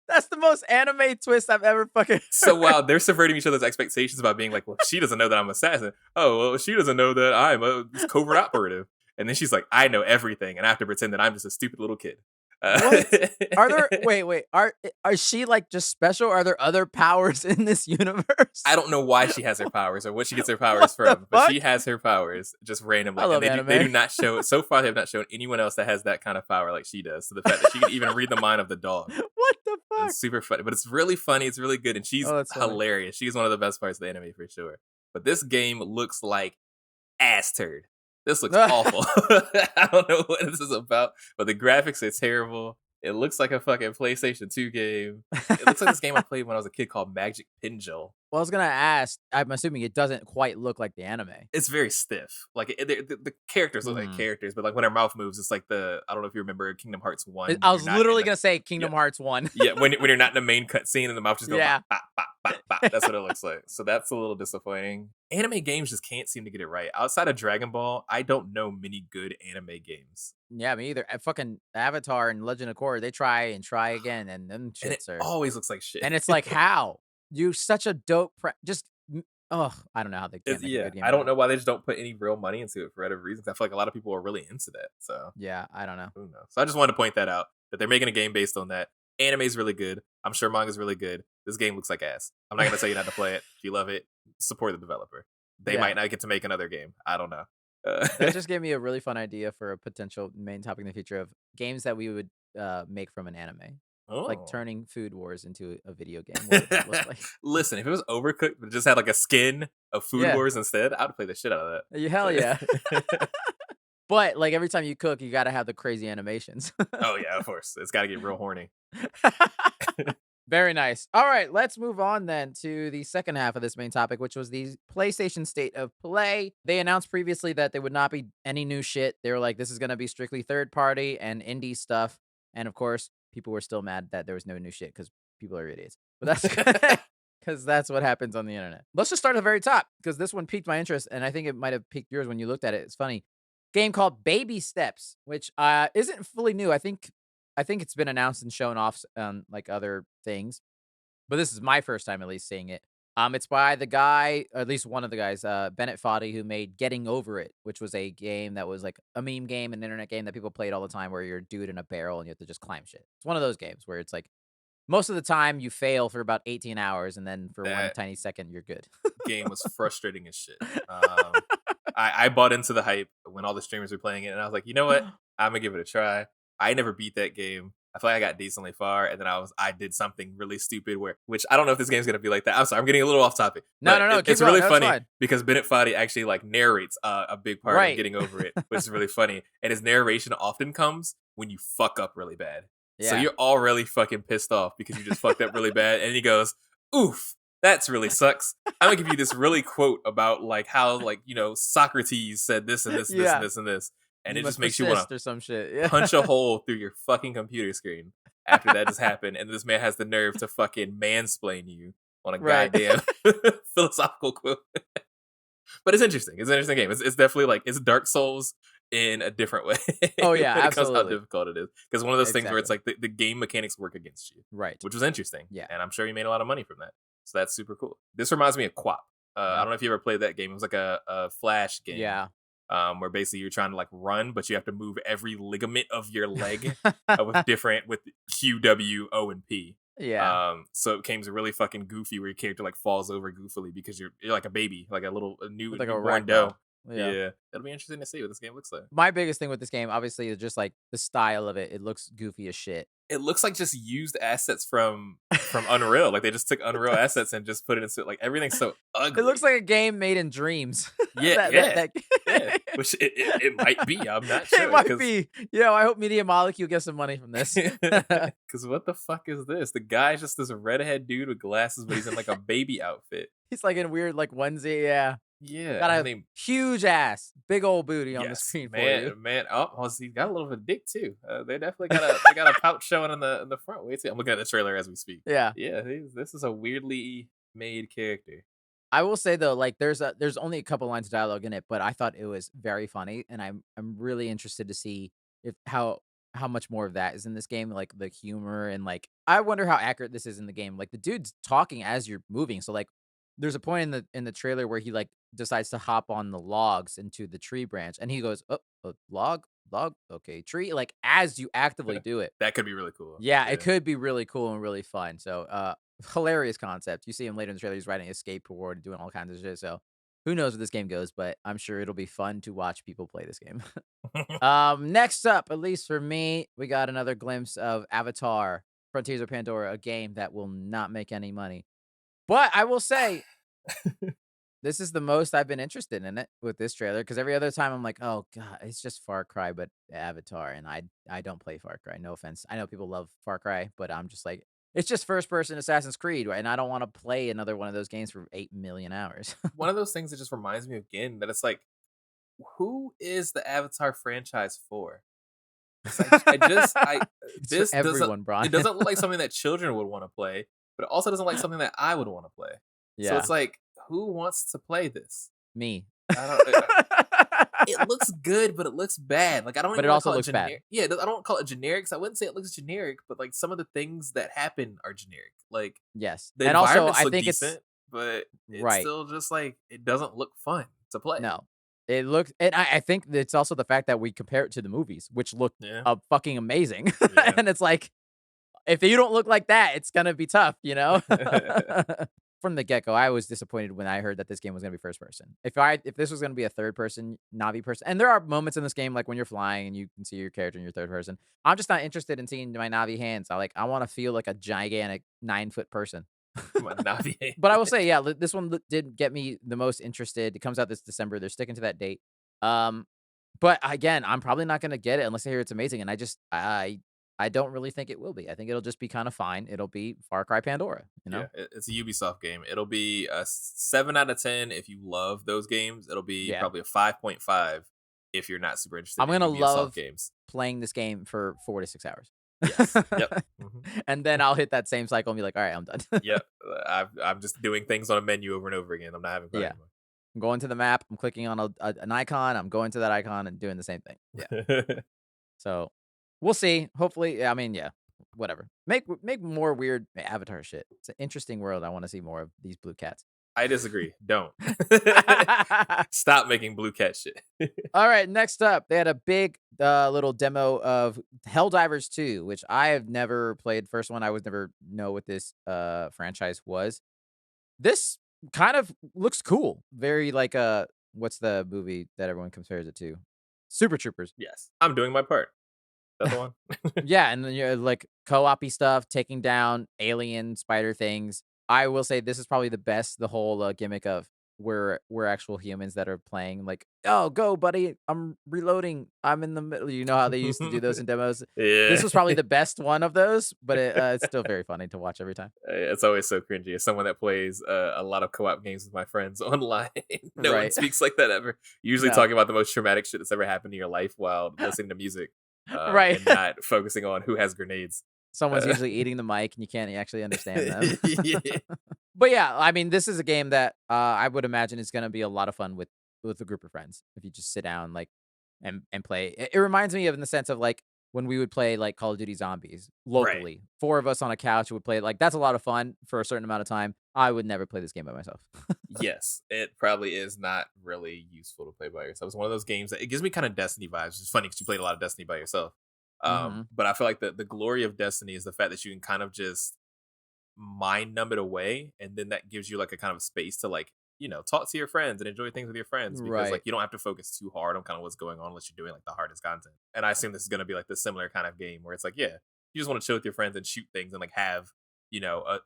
That's the most anime twist I've ever fucking heard. So while they're subverting each other's expectations by being like, well, she doesn't know that I'm an assassin. Oh, well, she doesn't know that I'm a covert operative. And then she's like, I know everything. And I have to pretend that I'm just a stupid little kid. What? Are there wait, are she like just special? Are there other powers in this universe? I don't know why she has her powers or what she gets her powers from, but she has her powers just randomly. I love and they do not show so far they have not shown anyone else that has that kind of power like she does. So the fact that she can even read the mind of the dog. What the fuck? It's super funny. But it's really funny, it's really good, and she's hilarious. She's one of the best parts of the anime for sure. But this game looks like ass turd. This looks awful. I don't know what this is about, but the graphics are terrible. It looks like a fucking PlayStation 2 game. It looks like this game I played when I was a kid called Magic Pinball. Well, I was gonna ask, I'm assuming it doesn't quite look like the anime. It's very stiff. Like the characters look like Mhm. characters, but like when her mouth moves, it's like the I don't know if you remember Kingdom Hearts one I when you're was not in literally the gonna say yeah Kingdom Hearts 1. yeah when you're not in the main cutscene and the mouth just go bop Yeah. bop bop bop bop. That's what it looks like. So that's a little disappointing. Anime games just can't seem to get it right. Outside of Dragon Ball, I don't know many good anime games, Yeah, me either. Fucking Avatar and Legend of Korra, they try and try again, and them and it shits are always looks like shit. and it's like, how? You such a dope just I don't know how they can't make a Yeah, good game I at don't all. know why they just don't put any real money into it for other reasons. I feel like a lot of people are really into that. So Yeah, I don't know. who knows? So I just wanted to point that out that they're making a game based on that. Anime's really good. I'm sure manga's really good. This game looks like ass. I'm not gonna tell you not to play it. If you love it, support the developer. They Yeah. might not get to make another game. I don't know. That just gave me a really fun idea for a potential main topic in the future of games that we would, make from an anime. Like oh. turning Food Wars into a video game. What would that look like? Listen, if it was overcooked but it just had like a skin of Food Yeah. Wars instead, I'd play the shit out of Hell yeah. that. But, like, every time you cook, you gotta have the crazy animations. Oh yeah, of course. It's gotta get real horny. Very nice. All right, let's move on then to the second half of this main topic, which was the PlayStation State of Play. They announced previously that there would not be any new shit. They were like, this is going to be strictly third party and indie stuff. And of course, people were still mad that there was no new shit because people are idiots. But that's because that's what happens on the internet. Let's just start at the very top because this one piqued my interest. And I think it might have piqued yours when you looked at it. It's funny. Game called Baby Steps, which isn't fully new. I think it's been announced and shown off on like other things, but this is my first time at least seeing it. It's by the guy, or at least one of the guys, Bennett Foddy, who made Getting Over It, which was a game that was like a meme game, an internet game that people played all the time, where you're a dude in a barrel and you have to just climb shit. It's one of those games where it's like most of the time you fail for about 18 hours, and then for one That tiny second you're good. game was frustrating as shit. I bought into the hype when all the streamers were playing it, and I was like, you know what? I'm gonna give it a try. I never beat that game. I feel like I got decently far, and then I did something really stupid which I don't know if this game's gonna be like that. I'm sorry, I'm getting a little off topic. No, but no, no. Keep it's going. really That's funny fine. because Bennett Foddy actually like narrates a big part Right. of Getting Over It, which is really funny. And his narration often comes when you fuck up really bad. So Yeah. you're already fucking pissed off because you just fucked up really bad, and he goes, "Oof, that's really sucks. I'm gonna give you this really quote about like how like Socrates said this and this and this Yeah. and this and this." And You it must just makes you want persist to or some shit. Yeah. punch a hole through your fucking computer screen after that has happened. And this man has the nerve to fucking mansplain you on a Right. goddamn philosophical quote. But it's interesting. It's an interesting game. It's definitely like it's Dark Souls in a different way. Oh, yeah, when it comes to how absolutely. difficult it is. Because one of those things where it's Exactly. like the game mechanics work against you, Right. which was interesting. Yeah. And I'm sure you made a lot of money from that. So that's super cool. This reminds me of Quap. I don't know if you ever played that game. It was like a Flash game. Yeah. Where basically you're trying to like run, but you have to move every ligament of your leg with Q, W, O, and P. Yeah. So it became really fucking goofy where your character like falls over goofily because you're like a baby, like a With like a newborn ragdoll. doe. Yeah. Yeah, it'll be interesting to see what this game looks like. My biggest thing with this game, obviously, is just like the style of it. It looks goofy as shit. It looks like just used assets from Unreal. Like they just took Unreal assets and just put it into like everything's so ugly. It looks like a game made in dreams. Yeah, Yeah. which it might be. I'm not sure. It might be. I hope Media Molecule gets some money from this. Because what the fuck is this? The guy's just this redhead dude with glasses, but he's in like a baby outfit. He's like in weird like onesie. Yeah. Yeah, Got I a mean, huge ass, big old booty on the yes, screen for man, you. man. Oh, he's got a little bit of dick too. They definitely got a pouch showing in the front. Wait, I'm looking at the trailer as we speak. Yeah. Yeah, this is a weirdly made character. I will say though, like there's only a couple lines of dialogue in it, but I thought it was very funny, and I'm really interested to see if how much more of that is in this game, like the humor and like I wonder how accurate this is in the game. Like the dude's talking as you're moving, so like there's a point in the trailer where he like decides to hop on the logs into the tree branch, and he goes, "Oh, log, okay, tree," like as you actively do it. That could be really cool. Yeah, it could be really cool and really fun. So, hilarious concept. You see him later in the trailer, he's riding a skateboard, doing all kinds of shit. So, who knows where this game goes, but I'm sure it'll be fun to watch people play this game. Next up, at least for me, we got another glimpse of Avatar: Frontiers of Pandora, a game that will not make any money. But I will say, this is the most I've been interested in it with this trailer because every other time I'm like, oh god, it's just Far Cry, but Avatar, and I don't play Far Cry. No offense, I know people love Far Cry, but I'm just like, It's just first person Assassin's Creed, right? And I don't want to play another one of those games for 8 million hours. One of those things that just reminds me again that it's like, who is the Avatar franchise for? 'Cause I It's for this doesn't everyone, Brian. it doesn't look like something that children would wanna play, but it also doesn't like something that I would wanna play. So Yeah, it's like, who wants to play this? me. I don't it looks good, but it looks bad. Like, I don't But even it wanna also call it looks bad. generic. Yeah, I don't call it generic 'cause I wouldn't say it looks generic, but, like, some of the things that happen are generic. Like, Yes. the And also, environments I look think it's decent, but it's right. still just, like, it doesn't look fun to play. No. It looks and I think that it's also the fact that we compare it to the movies, which look, Yeah. fucking amazing. Yeah. And it's like, if you don't look like that, it's gonna be tough, you know? From the get-go, I was disappointed when I heard that this game was gonna be first person. If this was gonna be a third person, Navi person and there are moments in this game, like, when you're flying and you can see your character in your third person. I'm just not interested in seeing my Navi hands. I wanna feel like a gigantic 9-foot person. My Navi. But I will say, yeah, this one did get me the most interested. It comes out this December. They're sticking to that date. Um, but again, I'm probably not gonna get it unless I hear it's amazing, and I don't really think it will be. I think it'll just be kind of fine. It'll be Far Cry Pandora, you Yeah, know? it's a Ubisoft game. It'll be a 7 out of 10 if you love those games. It'll be Yeah. probably a 5.5 if you're not super interested I'm in gonna Ubisoft love games. playing this game for 4 to 6 hours. Yes. Yep. Mhm. And then I'll hit that same cycle and be like, "All right, I'm done." Yep. I'm just doing things on a menu over and over again. I'm not having fun Yeah. anymore. I'm going to the map, I'm clicking on an icon, I'm going to that icon and doing the same thing. Yeah. So, we'll see. Hopefully, I mean, yeah, whatever. Make more weird Avatar shit. It's an interesting world. I want to see more of these blue cats. I disagree. Don't. Stop making blue cat shit. All right, next up, they had a big little demo of Helldivers 2, which I have never played. First one, I was never know what this franchise was. This kind of looks cool. Very like what's the movie that everyone compares it to? Super Troopers. Yes. I'm doing my part. That's the one. Yeah, and then you're like co-op-y stuff, taking down alien spider things. I will say this is probably the best, the whole gimmick of we're actual humans that are playing like, oh, go, buddy. I'm reloading. I'm in the middle. You know how they used to do those in demos? Yeah. This was probably the best one of those, but it's still very funny to watch every time. It's always so cringy. As someone that plays a lot of co-op games with my friends online, no one Right. speaks like that ever. Usually No. talking about the most traumatic shit that's ever happened in your life while listening to music, Right. and not focusing on who has grenades. Someone's Uh, usually eating the mic and you can't actually understand them. yeah. But yeah, I mean, this is a game that I would imagine is going to be a lot of fun with a group of friends if you just sit down like and play. It reminds me of in the sense of like when we would play like Call of Duty Zombies Right. locally. 4 of us on a couch would play. Like that's a lot of fun for a certain amount of time. I would never play this game by myself. Yes, it probably is not really useful to play by yourself. It's one of those games that it gives me kind of Destiny vibes. It's funny because you played a lot of Destiny by yourself. Hmm. But I feel like the glory of Destiny is the fact that you can kind of just mind numb it away, and then that gives you like a kind of space to like talk to your friends and enjoy things with your friends because like Right. you don't have to focus too hard on kind of what's going on unless you're doing like the hardest content. And I assume this is going to be like the similar kind of game where it's like, yeah, you just want to chill with your friends and shoot things and like have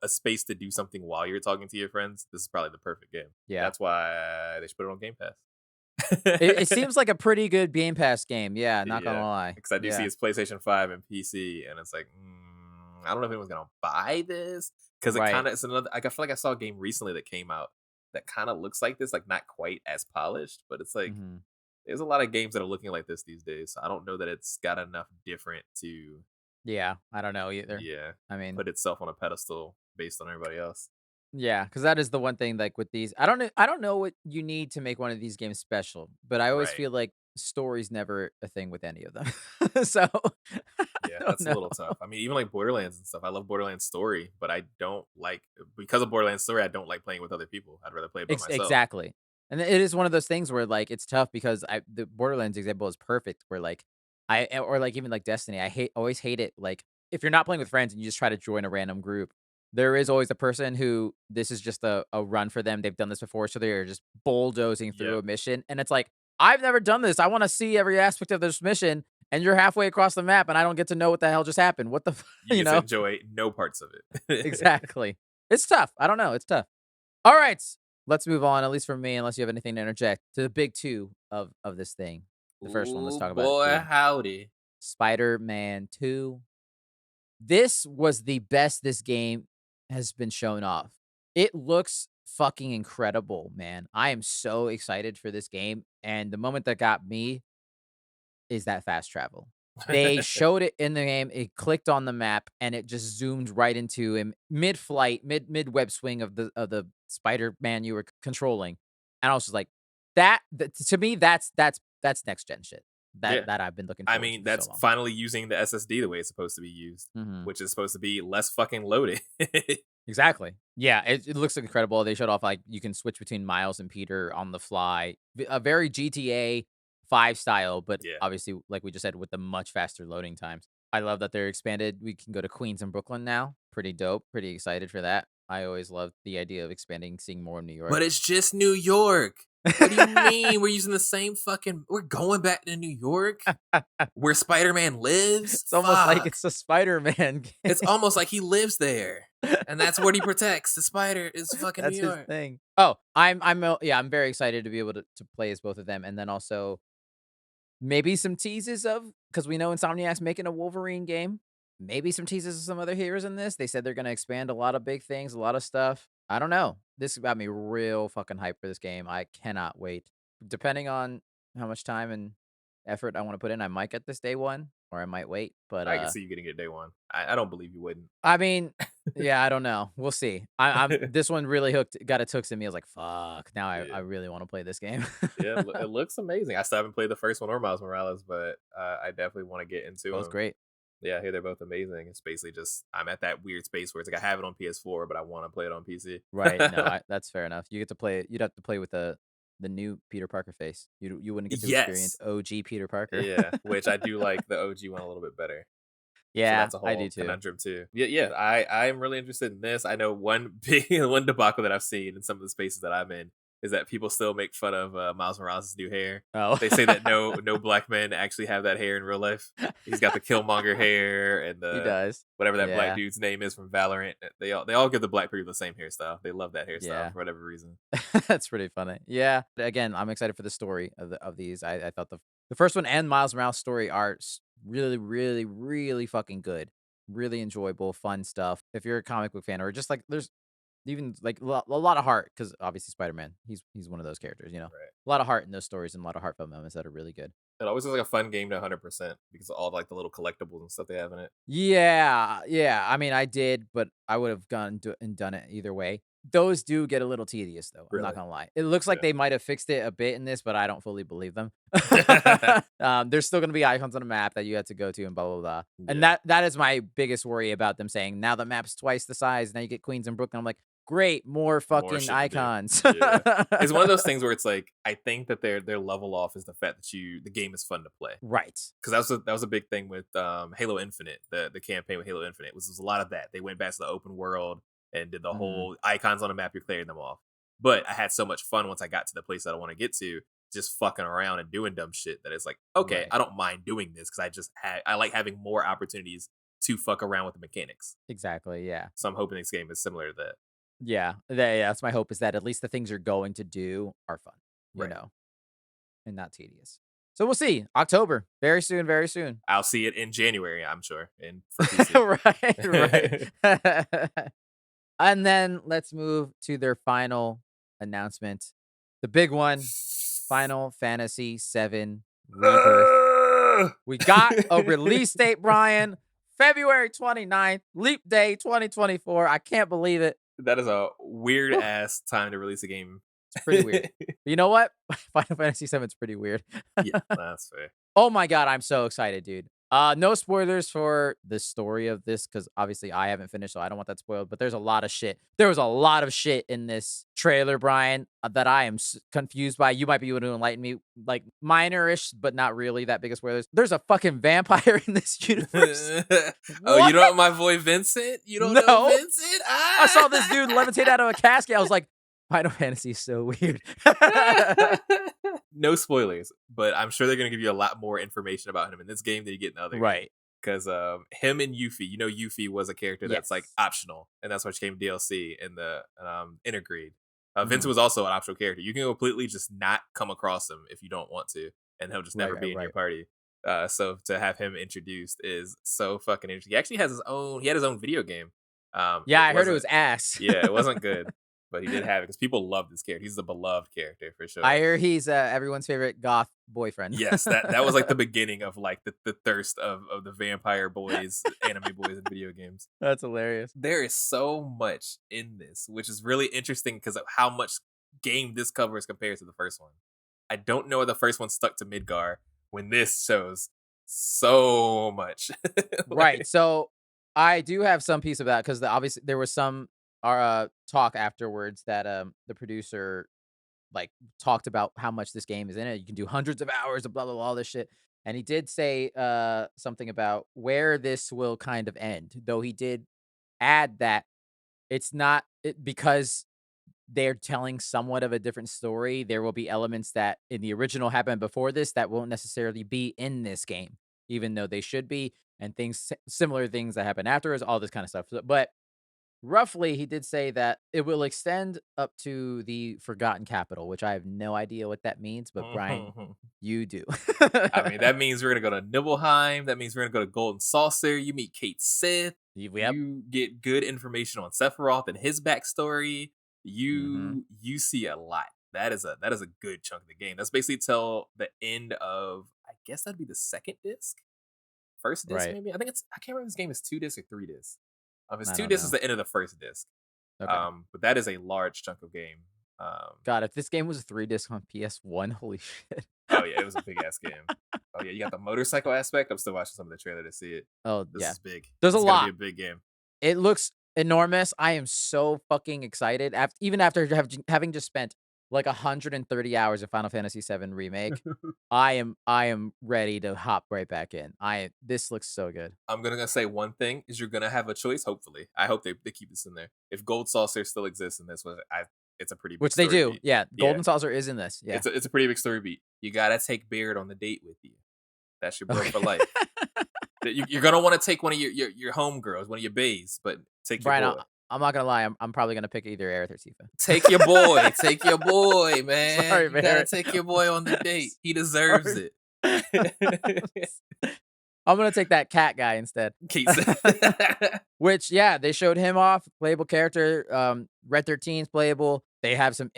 a space to do something while you're talking to your friends. This is probably the perfect game. Yeah. That's why they should put it on Game Pass. It seems like a pretty good Game Pass game. Yeah, not gonna Yeah, lie. because I do see Yeah. it's PlayStation 5 and PC, and it's like, I don't know if anyone's gonna buy this because it Right. kind of it's another. Like, I feel like I saw a game recently that came out that kind of looks like this, like not quite as polished, but it's like Hmm. there's a lot of games that are looking like this these days. So I don't know that it's got enough different to Yeah, I don't know either. yeah I mean, put itself on a pedestal based on everybody else. yeah, because that is the one thing, like, with these I don't know what you need to make one of these games special, but I always Right. feel like story's never a thing with any of them. So, I Yeah, don't that's a know. little tough. I mean, even like Borderlands and stuff. I love Borderlands story, but I don't like because of Borderlands story. I don't like playing with other people. I'd rather play it by myself. Exactly. And it is one of those things where, like, it's tough because the Borderlands example is perfect where, like, or, like, even, like, Destiny, always hate it, like, if you're not playing with friends and you just try to join a random group, there is always a person who this is just a run for them, they've done this before, so they're just bulldozing through Yep. a mission, and it's like, "I've never done this, I wanna see every aspect of this mission," and you're halfway across the map, and I don't get to know what the hell just happened. What the f You you get to know? enjoy no parts of it. Exactly. It's tough. I don't know. It's tough. All right. Let's move on, at least for me, unless you have anything to interject, to the big two of this thing. The first one, let's Ooh talk about boy, being howdy. Spider-Man 2. This was the best this game has been shown off. It looks fucking incredible, man. I am so excited for this game, and the moment that got me is that fast travel. They showed it in the game, it clicked on the map, and it just zoomed right into him mid-flight, mid-web swing of the Spider-Man you were controlling, and I was just like, to me, that's next gen shit Yeah. that I've been looking I forward to mean, for so that's long. finally using the SSD the way it's supposed to be used, Mhm. which is supposed to be less fucking loaded. Exactly. Yeah, it looks incredible. They showed off, like, you can switch between Miles and Peter on the fly. A very GTA 5 style, but Yeah. obviously, like we just said, with the much faster loading times. I love that they're expanded. We can go to Queens and Brooklyn now. Pretty dope. Pretty excited for that. I always loved the idea of expanding, seeing more of New York. But it's just New York. What do you mean? We're using the same fucking. We're going back to New York where Spider Man lives? It's almost like Fuck. it's a Spider-Man It's game. almost like he lives there. And that's what he protects. The spider is fucking New That's his York. thing. Oh, I'm very excited to be able to play as both of them, and then also maybe some teases of, because we know Insomniac's making a Wolverine game. Maybe some teases of some other heroes in this. They said they're gonna expand a lot of big things, a lot of stuff. I don't know. This got me real fucking hyped for this game. I cannot wait. Depending on how much time and effort I want to put in, I might get this day one, or I might wait. But I can see you getting it day one. I don't believe you wouldn't. I mean, yeah, I don't know. We'll see. I'm this one really got its hooks in me. I was like, fuck. Now I Yeah. really want to play this game. Yeah, it looks amazing. I still haven't played the first one or Miles Morales, but I definitely want to get into Both them. great. Yeah, I hear they're both amazing. It's basically just I'm at that weird space where it's like I have it on PS4, but I want to play it on PC. Right. No, that's fair enough. You get to play it. You'd have to play with the new Peter Parker face. You wouldn't get to experience Yes. OG Peter Parker. Yeah, which I do like the OG one a little bit better. So Yeah, that's a I do whole too. conundrum too. Yeah. I'm really interested in this. I know one big one debacle that I've seen in some of the spaces that I'm in is that people still make fun of Miles Morales' new hair. Oh, They say that no black men actually have that hair in real life. He's got the Killmonger hair and he the does. whatever that black Yeah, dude's name is from Valorant. They all give the black people the same hairstyle. They love that hairstyle yeah. for whatever reason. That's pretty funny. Yeah. Again, I'm excited for the story of these. I thought the first one and Miles Morales story are really, really, really fucking good. Really enjoyable, fun stuff. If you're a comic book fan, or just like there's even like a lot of heart, because obviously Spider-Man, he's one of those characters, you know. Right. A lot of heart in those stories and a lot of heartfelt moments that are really good. It always is like a fun game to 100% because of all like the little collectibles and stuff they have in it. Yeah, yeah. I mean, I did, but I would have and done it either way. Those do get a little tedious, though. I'm not Really. gonna lie. It looks like Yeah. they might have fixed it a bit in this, but I don't fully believe them. There's still gonna be icons on the map that you have to go to and blah blah blah. And Yeah. that is my biggest worry about them saying now the map's twice the size. Now you get Queens and Brooklyn. I'm like, great, more More fucking shit to do. icons. Yeah. It's one of those things where it's like I think that their level off is the fact that the game is fun to play. Right. Because that was a big thing with Halo Infinite. The campaign with Halo Infinite was a lot of that. They went back to the open world and did the Mhm. whole icons on the map. You're clearing them off. But I had so much fun once I got to the place that I want to get to, just fucking around and doing dumb shit. That it's like, okay, Right. I don't mind doing this because I like having more opportunities to fuck around with the mechanics. Exactly. Yeah. So I'm hoping this game is similar to that. Yeah. That's my hope, is that at least the things you're going to do are fun, you Right. know, and not tedious. So we'll see. October. Very soon, very soon. I'll see it in January, I'm sure, and for PC. Right. And then let's move to their final announcement. The big one, Final Fantasy VII Rebirth. We got a release date, Brian. February 29th, Leap Day 2024. I can't believe it. That is a weird Whew. ass time to release a game. It's pretty weird. But you know what? Final Fantasy VII is pretty weird. Yeah, that's fair. Oh my god, I'm so excited, dude. No spoilers for the story of this, because obviously I haven't finished, so I don't want that spoiled. But there's a lot of shit. There was a lot of shit in this trailer, Brian, that I am confused by. You might be able to enlighten me, like minor-ish, but not really that big of spoilers. There's a fucking vampire in this universe. Oh, you don't know What? my boy Vincent? You don't No. know Vincent? I saw this dude levitate out of a casket. I was like, Final Fantasy is so weird. No spoilers, but I'm sure they're gonna give you a lot more information about him in this game than you get in the other game. Right. Because him and Yuffie, Yuffie was a character that's like Yes. optional, and that's why she came DLC in the Intergrade. Mhm. Vincent was also an optional character. You can completely just not come across him if you don't want to, and he'll just never Right, be in your right. party. So to have him introduced is so fucking interesting. He actually has his own. He had his own video game. Yeah, It I heard it wasn't. was ass. Yeah, it wasn't good, but he did have it because people love this character. He's the beloved character for I sure. hear he's everyone's favorite goth boyfriend. Yes, that was like the beginning of like the thirst of the vampire boys, anime boys in video games. That's hilarious. There is so much in this, which is really interesting because of how much game this covers compared to the first one. I don't know if the first one stuck to Midgar when this shows so much. Right. So I do have some piece of that because obviously there was some talk afterwards that the producer like talked about how much this game is in it. You can do hundreds of hours of blah blah blah all this shit. And he did say something about where this will kind of end. Though he did add that it's not because they're telling somewhat of a different story. There will be elements that in the original happened before this that won't necessarily be in this game, even though they should be, and similar things that happen afterwards, all this kind of stuff. But roughly, he did say that it will extend up to the Forgotten Capital, which I have no idea what that means. But Brian, you do. I mean, that means we're gonna go to Nibelheim. That means we're gonna go to Golden Saucer. You meet Kate Sith. Yep. You get good information on Sephiroth and his backstory. You see a lot. That is a good chunk of the game. That's basically till the end of, I guess that'd be the second disc, first disc Right. maybe. I think I can't remember if this game is 2 discs or 3 discs. If it's I 2 don't discs, is know. the end of the first disc. Okay. But that is a large chunk of game. God, if this game was a 3 disc on PS1, holy shit. Oh yeah, it was a big ass game. Oh yeah, you got the motorcycle aspect. I'm still watching some of the trailer to see it. Oh This yeah, is big. there's This a is gonna lot. be a big game. It looks enormous. I am so fucking excited. Even after having just spent like 130 hours of Final Fantasy VII Remake, I am ready to hop right back in. This looks so good. I'm gonna say one thing is you're gonna have a choice. Hopefully, I hope they keep this in there. If Gold Saucer still exists in this one, it's a pretty big Which they story do. beat. Yeah, Golden Saucer is in this. Yeah. It's a pretty big story beat. You gotta take Baird on the date with you. That's your bro for life. You're gonna want to take one of your homegirls, one of your bays, but take your Brian, boy. I'm not gonna lie. I'm probably gonna pick either Aerith or Tifa. Take your boy. Take your boy, man. Sorry, You gotta Barrett. take your boy on the date. He deserves Sorry. it. I'm gonna take that cat guy instead. Which, yeah, they showed him off, playable character. Red 13's playable. They have some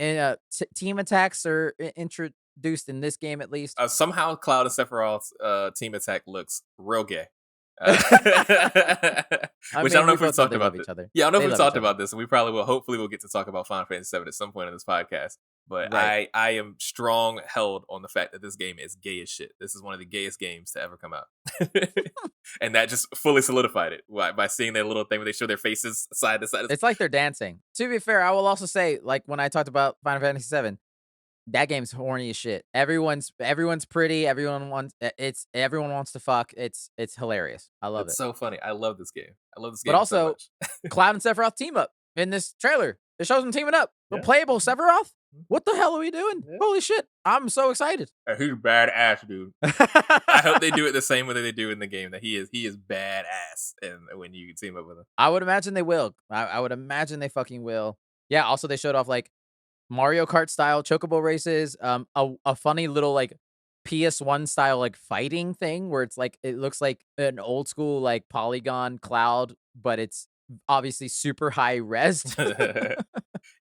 team attacks are introduced in this game at least. Somehow, Cloud and Sephiroth's team attack looks real gay. I Don't know if we've both know talked they about love this. each other. Yeah, I don't know They if we've love talked each other. about this, and we probably will. Hopefully, we'll get to talk about Final Fantasy VII at some point in this podcast. But Right. I am strong held on the fact that this game is gay as shit. This is one of the gayest games to ever come out, and that just fully solidified it by seeing that little thing where they show their faces side to side. It's like they're dancing. To be fair, I will also say, like when I talked about Final Fantasy VII, that game's horny as shit. Everyone's pretty. Everyone wants to fuck. It's hilarious. I love It's it. so funny. I love this game. I love this game But so also, much. Cloud and Sephiroth team up in this trailer. It shows them teaming up. Yeah. The playable Sephiroth. What the hell are we doing? Yeah. Holy shit! I'm so excited. He's badass, dude. I hope they do it the same way that they do in the game. That he is badass, and when you team up with him, I would imagine they will. I would imagine they fucking will. Yeah. Also, they showed off like Mario Kart style chocobo races. A funny little like PS1 style like fighting thing where it's like it looks like an old school like polygon Cloud, but it's obviously super high res.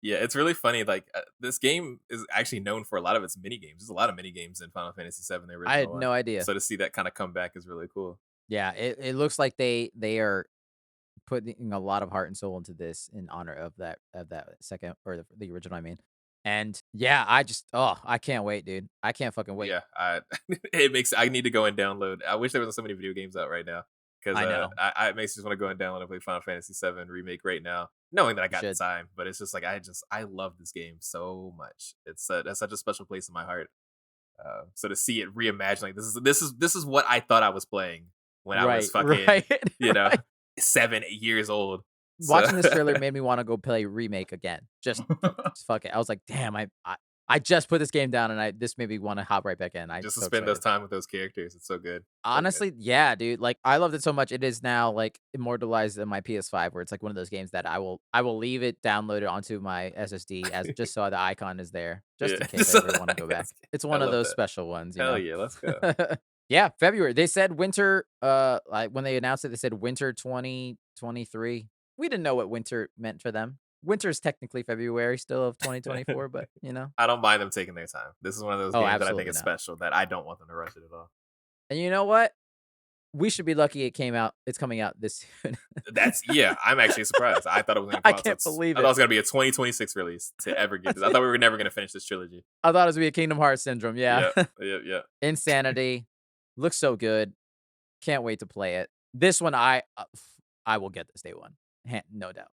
Yeah, it's really funny. Like this game is actually known for a lot of its mini games. There's a lot of mini games in Final Fantasy VII. The original I had one. no idea. So to see that kind of come back is really cool. Yeah, it looks like they are putting a lot of heart and soul into this in honor of that second or the original. I mean, and yeah, I can't wait, dude. I can't fucking wait. Yeah, I need to go and download. I wish there wasn't so many video games out right now because I know. it makes me just want to go and download and play Final Fantasy VII Remake right now, knowing that I got the Should. time. But it's just like I love this game so much. That's such a special place in my heart. So to see it reimagined, like this is what I thought I was playing when I was fucking right. 7 years old. Watching this trailer made me want to go play Remake again. Just fuck it. I was like, damn, I just put this game down and this made me want to hop right back in. Just to so spend those excited. time with those characters. It's so good. Honestly, yeah, dude. Like I loved it so much. It is now like immortalized in my PS5 where it's like one of those games that I will leave it downloaded onto my SSD as just so the icon is there. Just in case I ever want to go back. It's one of those special ones, you Hell know? yeah, let's go. Yeah, February. They said winter, like, when they announced it, they said winter 2023. We didn't know what winter meant for them. Winter is technically February still of 2024, but, you know? I don't mind them taking their time. This is one of those Oh, games that I think absolutely is not. special that I don't want them to rush it at all. And you know what? We should be lucky it's coming out this soon. Yeah, I'm actually surprised. I thought it was gonna I come out. can't believe I thought it it. was gonna be a 2026 release to ever get this. I thought we were never gonna finish this trilogy. I thought it was gonna be a Kingdom Hearts syndrome, yeah. Yep, yep, yep. Insanity. Looks so good. Can't wait to play it. This one, I will get this day one. No doubt.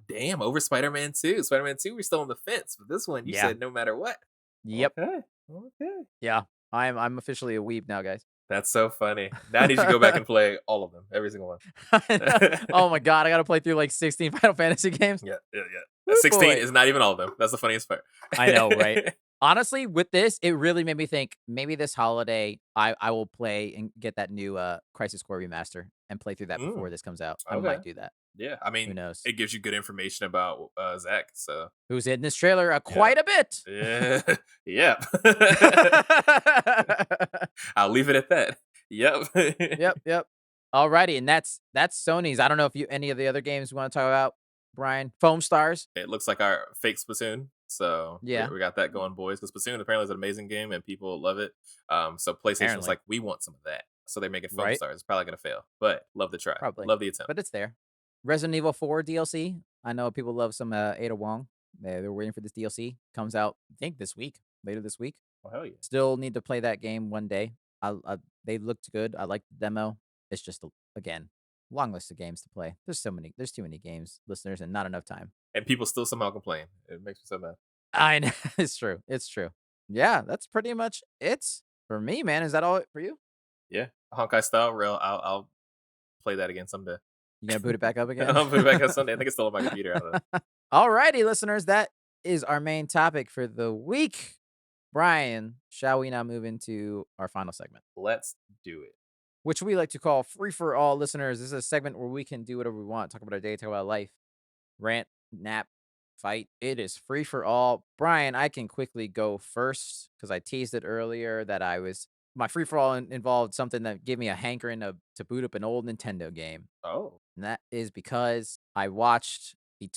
Damn, over Spider-Man 2. Spider-Man 2, we're still on the fence, but this one, you Yeah. said no matter what. Yep. Okay, okay. Yeah. I'm officially a weeb now, guys. That's so funny. Now I need to go back and play all of them, every single one. I know. Oh my god, I gotta play through like 16 Final Fantasy games. Yeah, yeah, yeah. Woo 16 boy. is not even all of them. That's the funniest part. I know, right? Honestly, with this, it really made me think maybe this holiday I will play and get that new Crisis Core remaster and play through that before this comes out. I Okay. might do that. Yeah, I Who mean, knows? it gives you good information about Zach, so Who's in this trailer quite a bit. yeah. Yep. I'll leave it at that. Yep. Yep. Alrighty, and that's Sony's. I don't know if any of the other games you want to talk about, Brian. Foamstars. It looks like our fake Splatoon. So Yeah. we got that going, boys. Because Splatoon apparently is an amazing game and people love it. So PlayStation's Apparently. like, we want some of that. So they're making Right. Foamstars. It's probably gonna fail, but love the try. Probably. Love the attempt. But it's there. Resident Evil 4 DLC. I know people love some Ada Wong. They're waiting for this DLC. Comes out, I think, later this week. Oh hell yeah. Still need to play that game one day. They looked good. I liked the demo. It's just again, long list of games to play. There's too many games, listeners, and not enough time. And people still somehow complain. It makes me so mad. I know. It's true. Yeah, that's pretty much it for me, man. Is that all for you? Yeah. Honkai style real. I'll play that again someday. You gonna boot it back up again? I'll put it back on Sunday. I think it's still on my computer. I don't know. Alrighty, listeners, that is our main topic for the week. Brian, shall we now move into our final segment, Let's do it. which we like to call Free for All? Listeners, this is a segment where we can do whatever we want, talk about our day, talk about life, rant, nap, fight. It is free for all. Brian, I can quickly go first because I teased it earlier that my free for all involved something that gave me a hankering to boot up an old Nintendo game. Oh. And that is because I watched the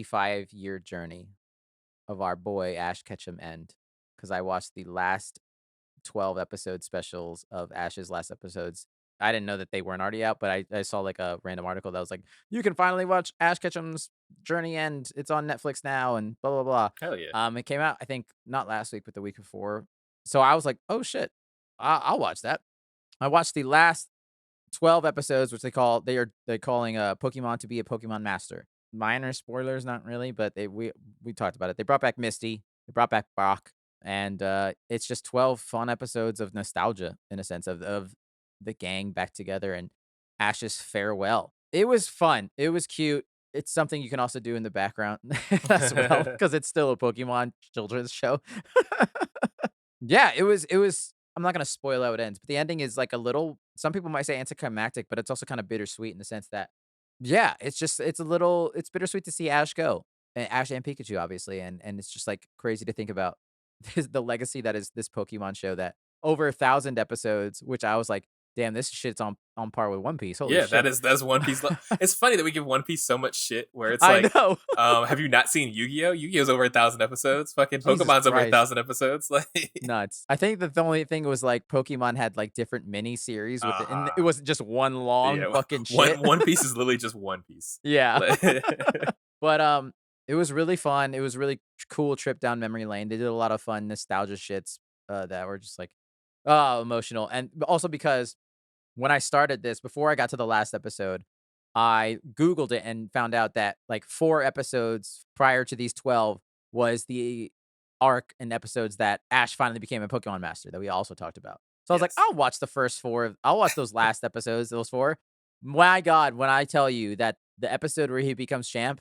25-year journey of our boy Ash Ketchum end. Because I watched the last 12 episode specials of Ash's last episodes. I didn't know that they weren't already out, but I saw like a random article that was like, you can finally watch Ash Ketchum's journey end. It's on Netflix now and blah, blah, blah. Hell yeah. It came out, I think, not last week, but the week before. So I was like, oh shit, I'll watch that. I watched the last 12 episodes, which they're calling Pokemon to be a Pokemon master. Minor spoilers, not really, but we talked about it. They brought back Misty, they brought back Brock, and it's just 12 fun episodes of nostalgia in a sense of the gang back together and Ash's farewell. It was fun. It was cute. It's something you can also do in the background as well because it's still a Pokemon children's show. Yeah, it was. I'm not gonna spoil how it ends, but the ending is like some people might say anticlimactic, but it's also kind of bittersweet in the sense that, yeah, it's bittersweet to see Ash go, and Ash and Pikachu, obviously, and it's just like crazy to think about the legacy that is this Pokemon show that over 1,000 episodes, which I was like, damn, this shit's on par with One Piece. Holy Yeah, shit. that's One Piece. It's funny that we give One Piece so much shit. Where it's I like, know. have you not seen Yu-Gi-Oh? Yu-Gi-Oh's over 1,000 episodes. Fucking Jesus Pokemon's over Christ. 1,000 episodes. Like Nuts. I think that the only thing was like Pokemon had like different mini series with it, and it wasn't just one long yeah, fucking shit. One Piece is literally just One Piece. Yeah. Like- But it was really fun. It was a really cool trip down memory lane. They did a lot of fun nostalgia shits that were just like emotional. And also because when I started this, before I got to the last episode, I Googled it and found out that like 4 episodes prior to these 12 was the arc and episodes that Ash finally became a Pokemon master that we also talked about. So I was like, Yes. I'll watch the first 4. I'll watch those last episodes, those 4. My God, when I tell you that the episode where he becomes champ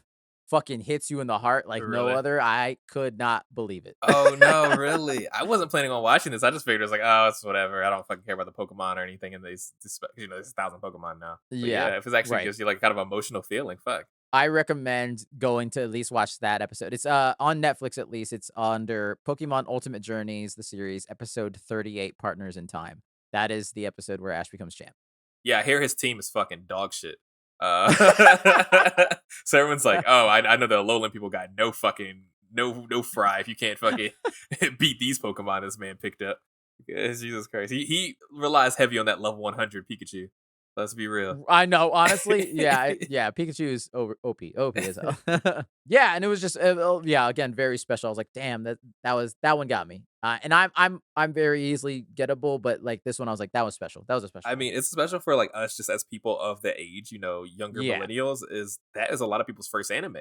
fucking hits you in the heart like no Really? other, I could not believe it. Oh no, really? I wasn't planning on watching this. I just figured it was like, oh, it's whatever. I don't fucking care about the Pokemon or anything. And there's 1,000 Pokemon now. But Yeah, if it actually right. gives you like kind of emotional feeling, fuck. I recommend going to at least watch that episode. It's on Netflix at least. It's under Pokemon Ultimate Journeys, the series, episode 38, Partners in Time. That is the episode where Ash becomes champ. Yeah, I hear his team is fucking dog shit. Uh, so everyone's like, "Oh, I know the Alolan people got no fucking no fry if you can't fucking beat these Pokemon this man picked up." Jesus Christ, he relies heavy on that level 100 Pikachu. Let's be real. I know, honestly, yeah, Pikachu is OP as hell. Yeah, and it was just, yeah, again, very special. I was like, damn, that one got me. And I'm very easily gettable, but like this one, I was like, that was special. That was a special I one. mean, it's special for like us, just as people of the age, younger Yeah, millennials. That is a lot of people's first anime,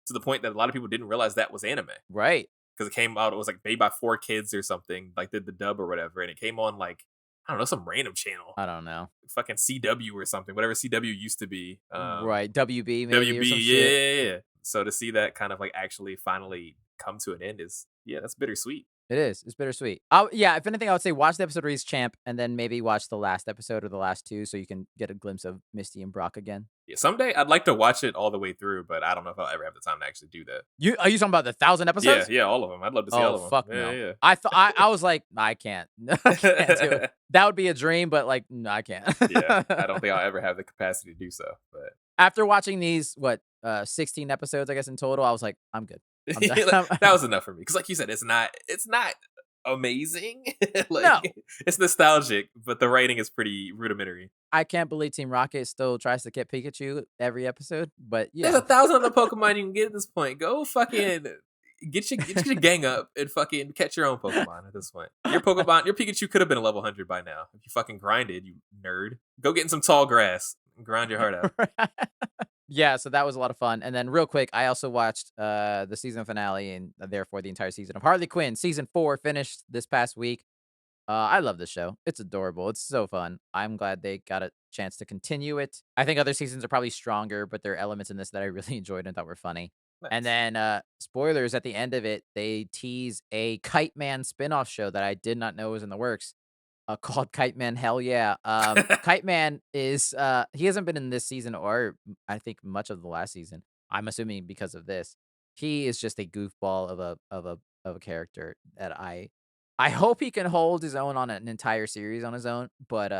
to the point that a lot of people didn't realize that was anime right. because it came out. It was like made by 4Kids or something, like did the dub or whatever, and it came on like I don't know, some random channel, I don't know. fucking CW or something, whatever CW used to be. Right, WB maybe or WB, some yeah, shit. yeah, yeah. So to see that kind of like actually finally come to an end is, yeah, that's bittersweet. It is. It's bittersweet. Yeah, if anything, I would say watch the episode where he's champ, and then maybe watch the last episode or the last two, so you can get a glimpse of Misty and Brock again. Yeah, someday I'd like to watch it all the way through, but I don't know if I'll ever have the time to actually do that. Are you talking about the 1,000 Yeah, episodes? yeah, all of them. I'd love to see all Oh of them. fuck Yeah, no! yeah. I was like, I can't. I can't do it. That would be a dream, but like, no, I can't. Yeah, I don't think I'll ever have the capacity to do so. But After watching these, 16 episodes, I guess in total, I was like, I'm good. I'm done. that was enough for me because, like you said, it's not amazing. Like No. it's nostalgic, but the writing is pretty rudimentary. I can't believe Team Rocket still tries to get Pikachu every episode, but There's yeah, 1,000 other Pokemon you can get at this point. Go fucking get your gang up and fucking catch your own Pokemon at this point. Your Pikachu could have been a level 100 by now if you fucking grinded, you nerd. Go get in some tall grass and grind your heart out. Yeah, so that was a lot of fun. And then real quick, I also watched the season finale and therefore the entire season of Harley Quinn. Season 4 finished this past week. I love this show. It's adorable. It's so fun. I'm glad they got a chance to continue it. I think other seasons are probably stronger, but there are elements in this that I really enjoyed and thought were funny. And Nice. then spoilers at the end of it, they tease a Kite Man spinoff show that I did not know was in the works. Called Kite Man. Hell yeah. Kite Man is he hasn't been in this season or I think much of the last season. I'm assuming because of this. He is just a goofball of a character that I hope he can hold his own on an entire series on his own, but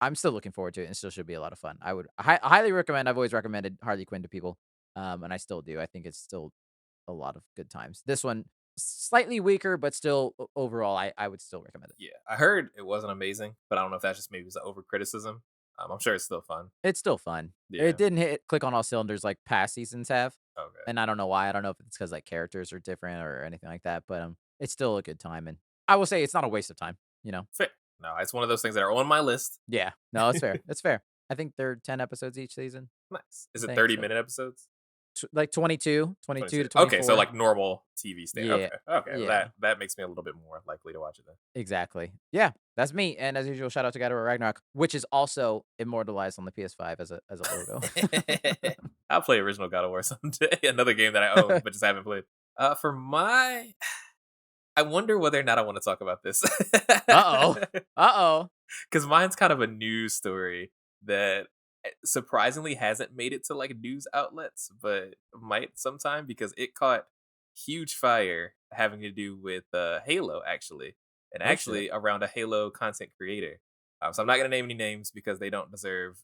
I'm still looking forward to it and it still should be a lot of fun. I would highly recommend. I've always recommended Harley Quinn to people. And I still do. I think it's still a lot of good times. This one slightly weaker, but still overall, I would still recommend it. Yeah, I heard it wasn't amazing, but I don't know if that's just maybe was an over criticism. I'm sure it's still fun. It's still fun. Yeah. It didn't click on all cylinders like past seasons have, Okay. and I don't know why. I don't know if it's because like characters are different or anything like that, but it's still a good time, and I will say it's not a waste of time. Fair. No, it's one of those things that are on my list. Yeah, no, it's fair. It's fair. I think they're 10 episodes each season. Nice. Is it Thanks, 30-minute episodes? Like 22 to 22. 24. Okay, so like normal TV stand. Yeah, Okay. Okay. Well, yeah. that makes me a little bit more likely to watch it then. Exactly. Yeah, that's me. And as usual, shout out to God of War Ragnarok, which is also immortalized on the PS5 as a logo. I'll play original God of War someday. Another game that I own but just haven't played. For my I wonder whether or not I want to talk about this. Uh-oh. Uh-oh. Because mine's kind of a news story that surprisingly hasn't made it to like news outlets, but might sometime because it caught huge fire having to do with Halo, actually, and Oh, shit. actually around a Halo content creator. So I'm not gonna name any names because they don't deserve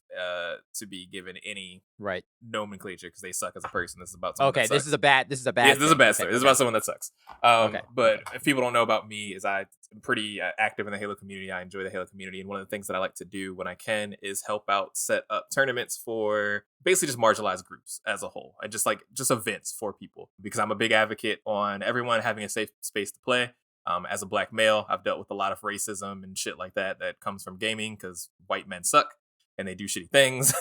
to be given any Right. nomenclature because they suck as a person. This is about someone Okay, that this sucks. is a bad This is a thing. bad Okay, story. This is okay. about someone that sucks. Okay, But okay. if people don't know about me, is I'm pretty active in the Halo community. I enjoy the Halo community, and one of the things that I like to do when I can is help out set up tournaments for basically just marginalized groups as a whole, and just events for people. Because I'm a big advocate on everyone having a safe space to play. As a black male, I've dealt with a lot of racism and shit like that comes from gaming because white men suck and they do shitty things,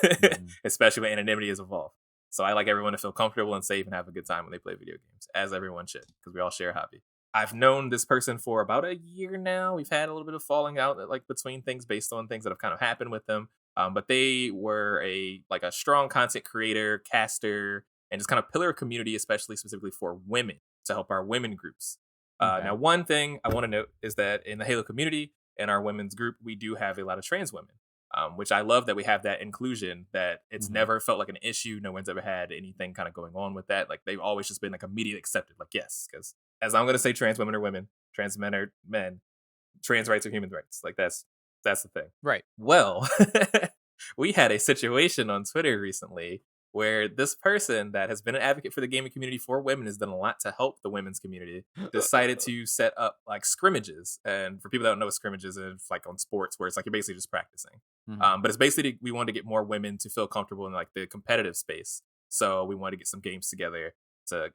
especially when anonymity is involved. So I like everyone to feel comfortable and safe and have a good time when they play video games, as everyone should, because we all share a hobby. I've known this person for about a year now. We've had a little bit of falling out like between things based on things that have kind of happened with them. But they were a strong content creator, caster, and just kind of pillar of community, especially specifically for women to help our women groups. Okay. Now, one thing I want to note is that in the Halo community, in our women's group, we do have a lot of trans women, which I love that we have that inclusion, that it's never felt like an issue. No one's ever had anything kind of going on with that. Like they've always just been like immediately accepted. Like, yes, because as I'm going to say, trans women are women, trans men are men, trans rights are human rights. Like that's That's the thing. Right. Well, we had a situation on Twitter recently where this person that has been an advocate for the gaming community for women, has done a lot to help the women's community, decided to set up like scrimmages. And for people that don't know what scrimmages is, like on sports, where it's like you're basically just practicing. Mhm. But it's basically we wanted to get more women to feel comfortable in like the competitive space. So we wanted to get some games together to,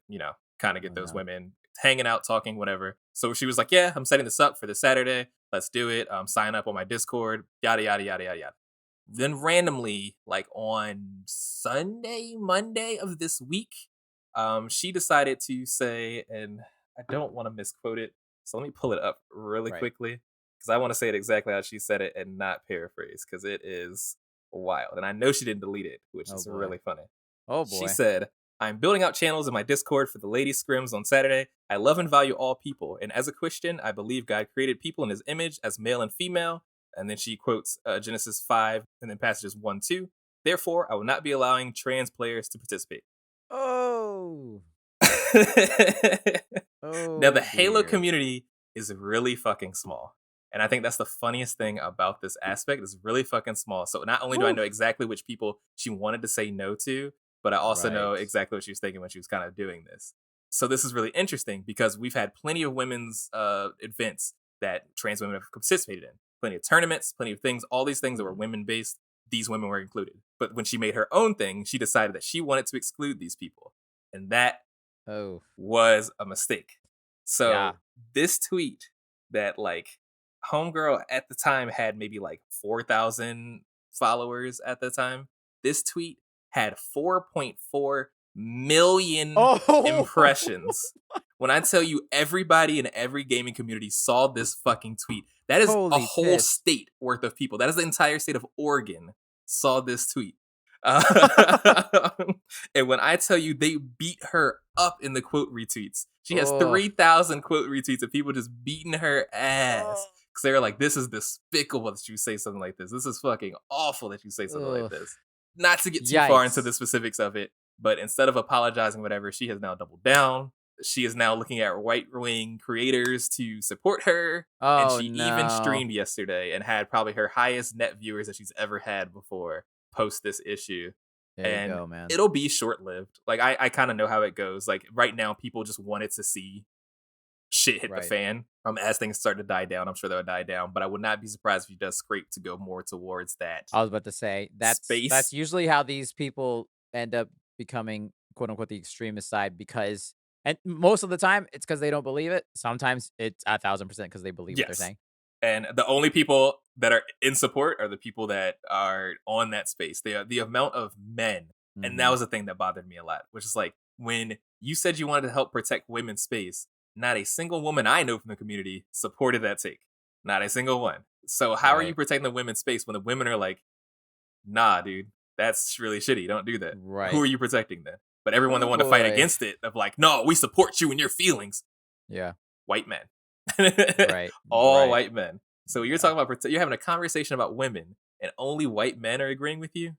kind of Oh, get those no. women hanging out, talking, whatever. So she was like, "Yeah, I'm setting this up for this Saturday. Let's do it. Sign up on my Discord, yada, yada, yada, yada, yada." Then randomly, like on Sunday, Monday of this week, she decided to say, and I don't want to misquote it, so let me pull it up really Right. quickly because I want to say it exactly how she said it and not paraphrase because it is wild. And I know she didn't delete it, which Oh, is boy. really funny. Oh, She boy. said, "I'm building out channels in my Discord for the lady scrims on Saturday. I love and value all people. And as a Christian, I believe God created people in his image as male and female." And then she quotes Genesis 5 and then passages 1, 2. "Therefore, I will not be allowing trans players to participate." Oh. Now, the Oh, Halo dear. community is really fucking small. And I think that's the funniest thing about this aspect is really fucking small. So not only do I Whew. know exactly which people she wanted to say no to, but I also know Right. exactly what she was thinking when she was kind of doing this. So this is really interesting because we've had plenty of women's events that trans women have participated in. Plenty of tournaments, plenty of things, all these things that were Mhm. women based, these women were included. But when she made her own thing, she decided that she wanted to exclude these people. And that Oh. was a mistake. Yeah. So this tweet that like homegirl at the time had maybe like 4,000 followers at the time. This tweet had 4.4 million Oh! impressions. When I tell you everybody in every gaming community saw this fucking tweet, that is a Holy whole tits. state worth of people. That is the entire state of Oregon saw this tweet. Uh, and when I tell you they beat her up in the quote retweets, she has Oh. 3,000 quote retweets of people just beating her ass. Oh. Because they're like, "This is despicable that you say something like this. This is fucking awful that you say something like Ugh. this." Not to get too far into the Yikes. specifics of it, but instead of apologizing, whatever, she has now doubled down. She is now looking at right wing creators to support her. And Oh, she even no. streamed yesterday and had probably her highest net viewers that she's ever had before post this issue. There you And go, man. it'll be short lived. Like, I kind of know how it goes. Like, right now, people just wanted to see shit hit the Right. fan. As things start to die down, I'm sure they'll die down. But I would not be surprised if he does scrape to go more towards that I was about to say, that's space. usually how these people end up becoming, quote, unquote, "the extremist side," because and most of the time, it's because they don't believe it. Sometimes it's 1,000% because they believe what they're Yes. saying. And the only people that are in support are the people that are on that space. The amount of men, and that Mhm. was the thing that bothered me a lot, which is like when you said you wanted to help protect women's space, not a single woman I know from the community supported that take. Not a single one. So how are you Right. protecting the women's space when the women are like, "Nah, dude, that's really shitty. Don't do that." Who Right. are you protecting then? But everyone that Oh, wanted to fight boy. against it, of like, "No, we support you and your feelings." Yeah. White men. Right. All Right. white men. So you're Yeah. talking about you're having a conversation about women, and only white men are agreeing with you.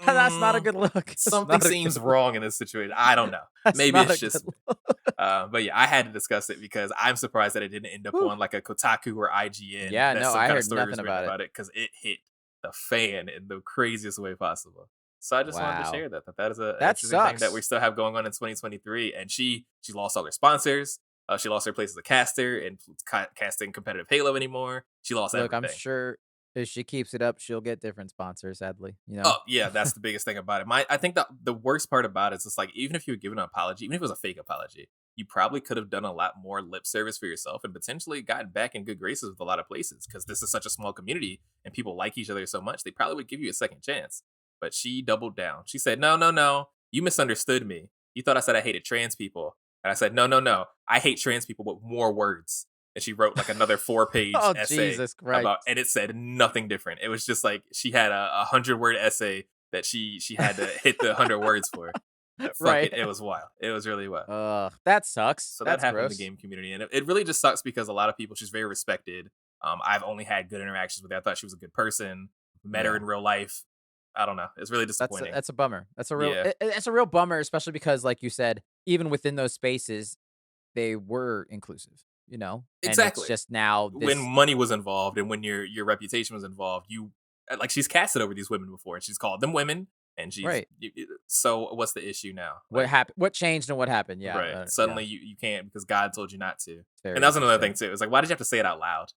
That's not a Mm, good look. That's something not a good seems look. wrong in this situation. I don't know. That's Maybe not it's a good just me. look. But yeah, I had to discuss it because I'm surprised that it didn't end up Whew. on like a Kotaku or IGN Yeah, that no, some I kind of heard story nothing was written about it. about it because it hit the fan in the craziest way possible. So I just wanted to Wow. share that is an That interesting thing that we sucks. still have going on in 2023. And she lost all their sponsors. She lost her place as a caster and casting competitive Halo anymore. She lost Look, I'm everything. sure if she keeps it up, she'll get different sponsors, sadly, you know? Oh yeah, that's the biggest thing about it. I think that the worst part about it is just like even if you were given an apology, even if it was a fake apology, you probably could have done a lot more lip service for yourself and potentially gotten back in good graces with a lot of places because this is such a small community and people like each other so much they probably would give you a second chance. But she doubled down. She said, "No, no, no, you misunderstood me. You thought I said I hated trans people." And I said, "No, no, no, I hate trans people with more words." And she wrote like another 4 page Oh, essay Jesus about, Christ. and it said nothing different. It was just like she had a 100 word essay that she had to hit the 100 words for. Fuck Right. it, it was wild. It was really wild. Ugh, that sucks. So that That's happened in the gross. game community, and it really just sucks because a lot of people she's very respected. I've only had good interactions with her. I thought she was a good person. Met her Yeah. in real life. I don't know. It's really That's a disappointing. that's a bummer. That's a real Yeah, it's a real bummer, especially because, like you said, even within those spaces, they were inclusive. you know, and it's Exactly. just now When this money was involved and when your reputation was involved, you like she's casted over these women before and she's called them women and she's right. so what's the issue now? What Like, happened? What changed and what happened? Yeah, right. yeah. Suddenly you can't because God told you not to. It's very And that's another interesting. thing too. It's like, why did you have to say it out loud?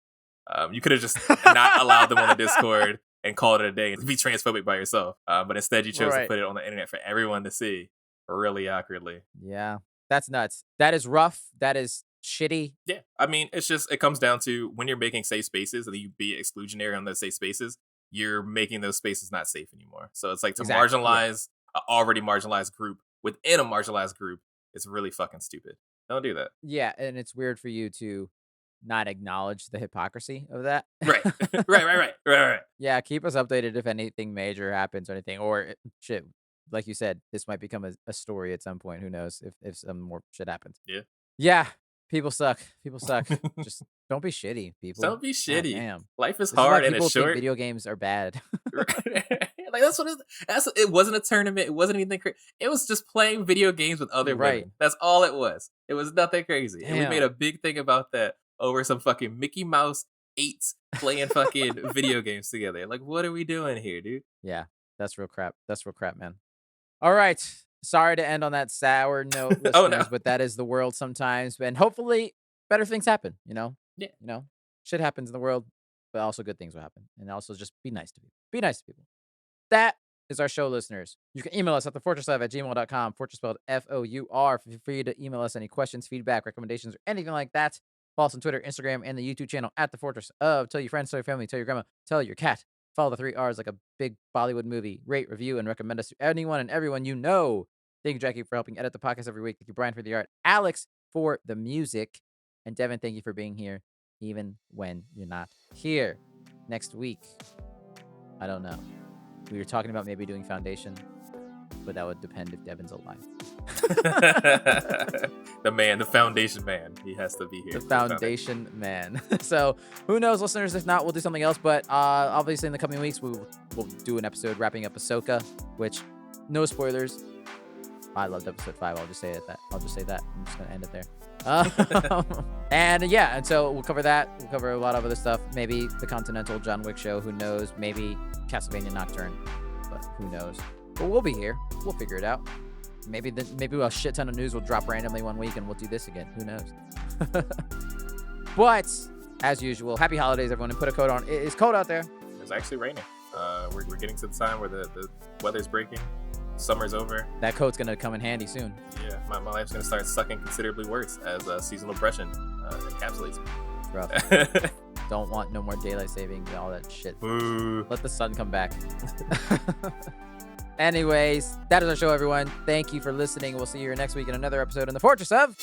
You could have just not allowed them on the Discord and called it a day and be transphobic by yourself. But instead you chose to Right. put it on the internet for everyone to see really awkwardly. Yeah, that's nuts. That is rough. That is shitty. Yeah. I mean, it's just, it comes down to when you're making safe spaces and you be exclusionary on those safe spaces, you're making those spaces not safe anymore. So it's like to Exactly, yeah. marginalize an already marginalized group within a marginalized group is really fucking stupid. Don't do that. Yeah, and it's weird for you to not acknowledge the hypocrisy of that. Right. Right. Yeah, keep us updated if anything major happens or anything. Or shit, like you said, this might become a story at some point. Who knows if some more shit happens. Yeah. Yeah, people suck. People suck. Just don't be shitty, people. Don't be God shitty. damn. Life is This is why hard and people it's think short. video games are bad. Like that's what it wasn't a tournament. It wasn't anything crazy. It was just playing video games with other Right. women. That's all it was. It was nothing crazy. And we made Damn. a big thing about that over some fucking Mickey Mouse 8s playing fucking video games together. Like, what are we doing here, dude? Yeah, that's real crap. That's real crap, man. All right. Sorry to end on that sour note, listeners, Oh, no. but that is the world sometimes. And hopefully better things happen, you know? Yeah. You know, shit happens in the world, but also good things will happen. And also just be nice to people. Be nice to people. That is our show, listeners. You can email us at thefortresslive@gmail.com. Fortress spelled F-O-U-R. Feel free to email us any questions, feedback, recommendations, or anything like that. Follow us on Twitter, Instagram, and the YouTube channel at The Fortress of. Tell your friends, tell your family, tell your grandma, tell your cat. Follow the 3 R's like a big Bollywood movie. Rate, review, and recommend us to anyone and everyone you know. Thank you, Jackie, for helping edit the podcast every week. Thank you, Brian, for the art. Alex, for the music. And Devin, thank you for being here, even when you're not here. Next week, I don't know. We were talking about maybe doing Foundation, but that would depend if Devin's alive. The foundation man. He has to be here. The Foundation man. So who knows, listeners? If not, we'll do something else. But obviously, in the coming weeks, we'll do an episode wrapping up Ahsoka, which no spoilers. I loved episode 5. I'll just say that. I'm just gonna end it there. And yeah, and so we'll cover that. We'll cover a lot of other stuff. Maybe the Continental John Wick show. Who knows? Maybe Castlevania Nocturne. But who knows? But we'll be here. We'll figure it out. Maybe a shit ton of news will drop randomly one week and we'll do this again. Who knows? But as usual, happy holidays, everyone, and put a coat on. It's cold out there. It's actually raining. We're getting to the time where the weather's breaking. Summer's over. That coat's gonna come in handy soon. Yeah, my life's gonna start sucking considerably worse as seasonal depression encapsulates me. It's rough. Don't want no more daylight saving, all that shit. Boo. Let the sun come back. Anyways, that is our show, everyone. Thank you for listening. We'll see you here next week in another episode in the Fortress of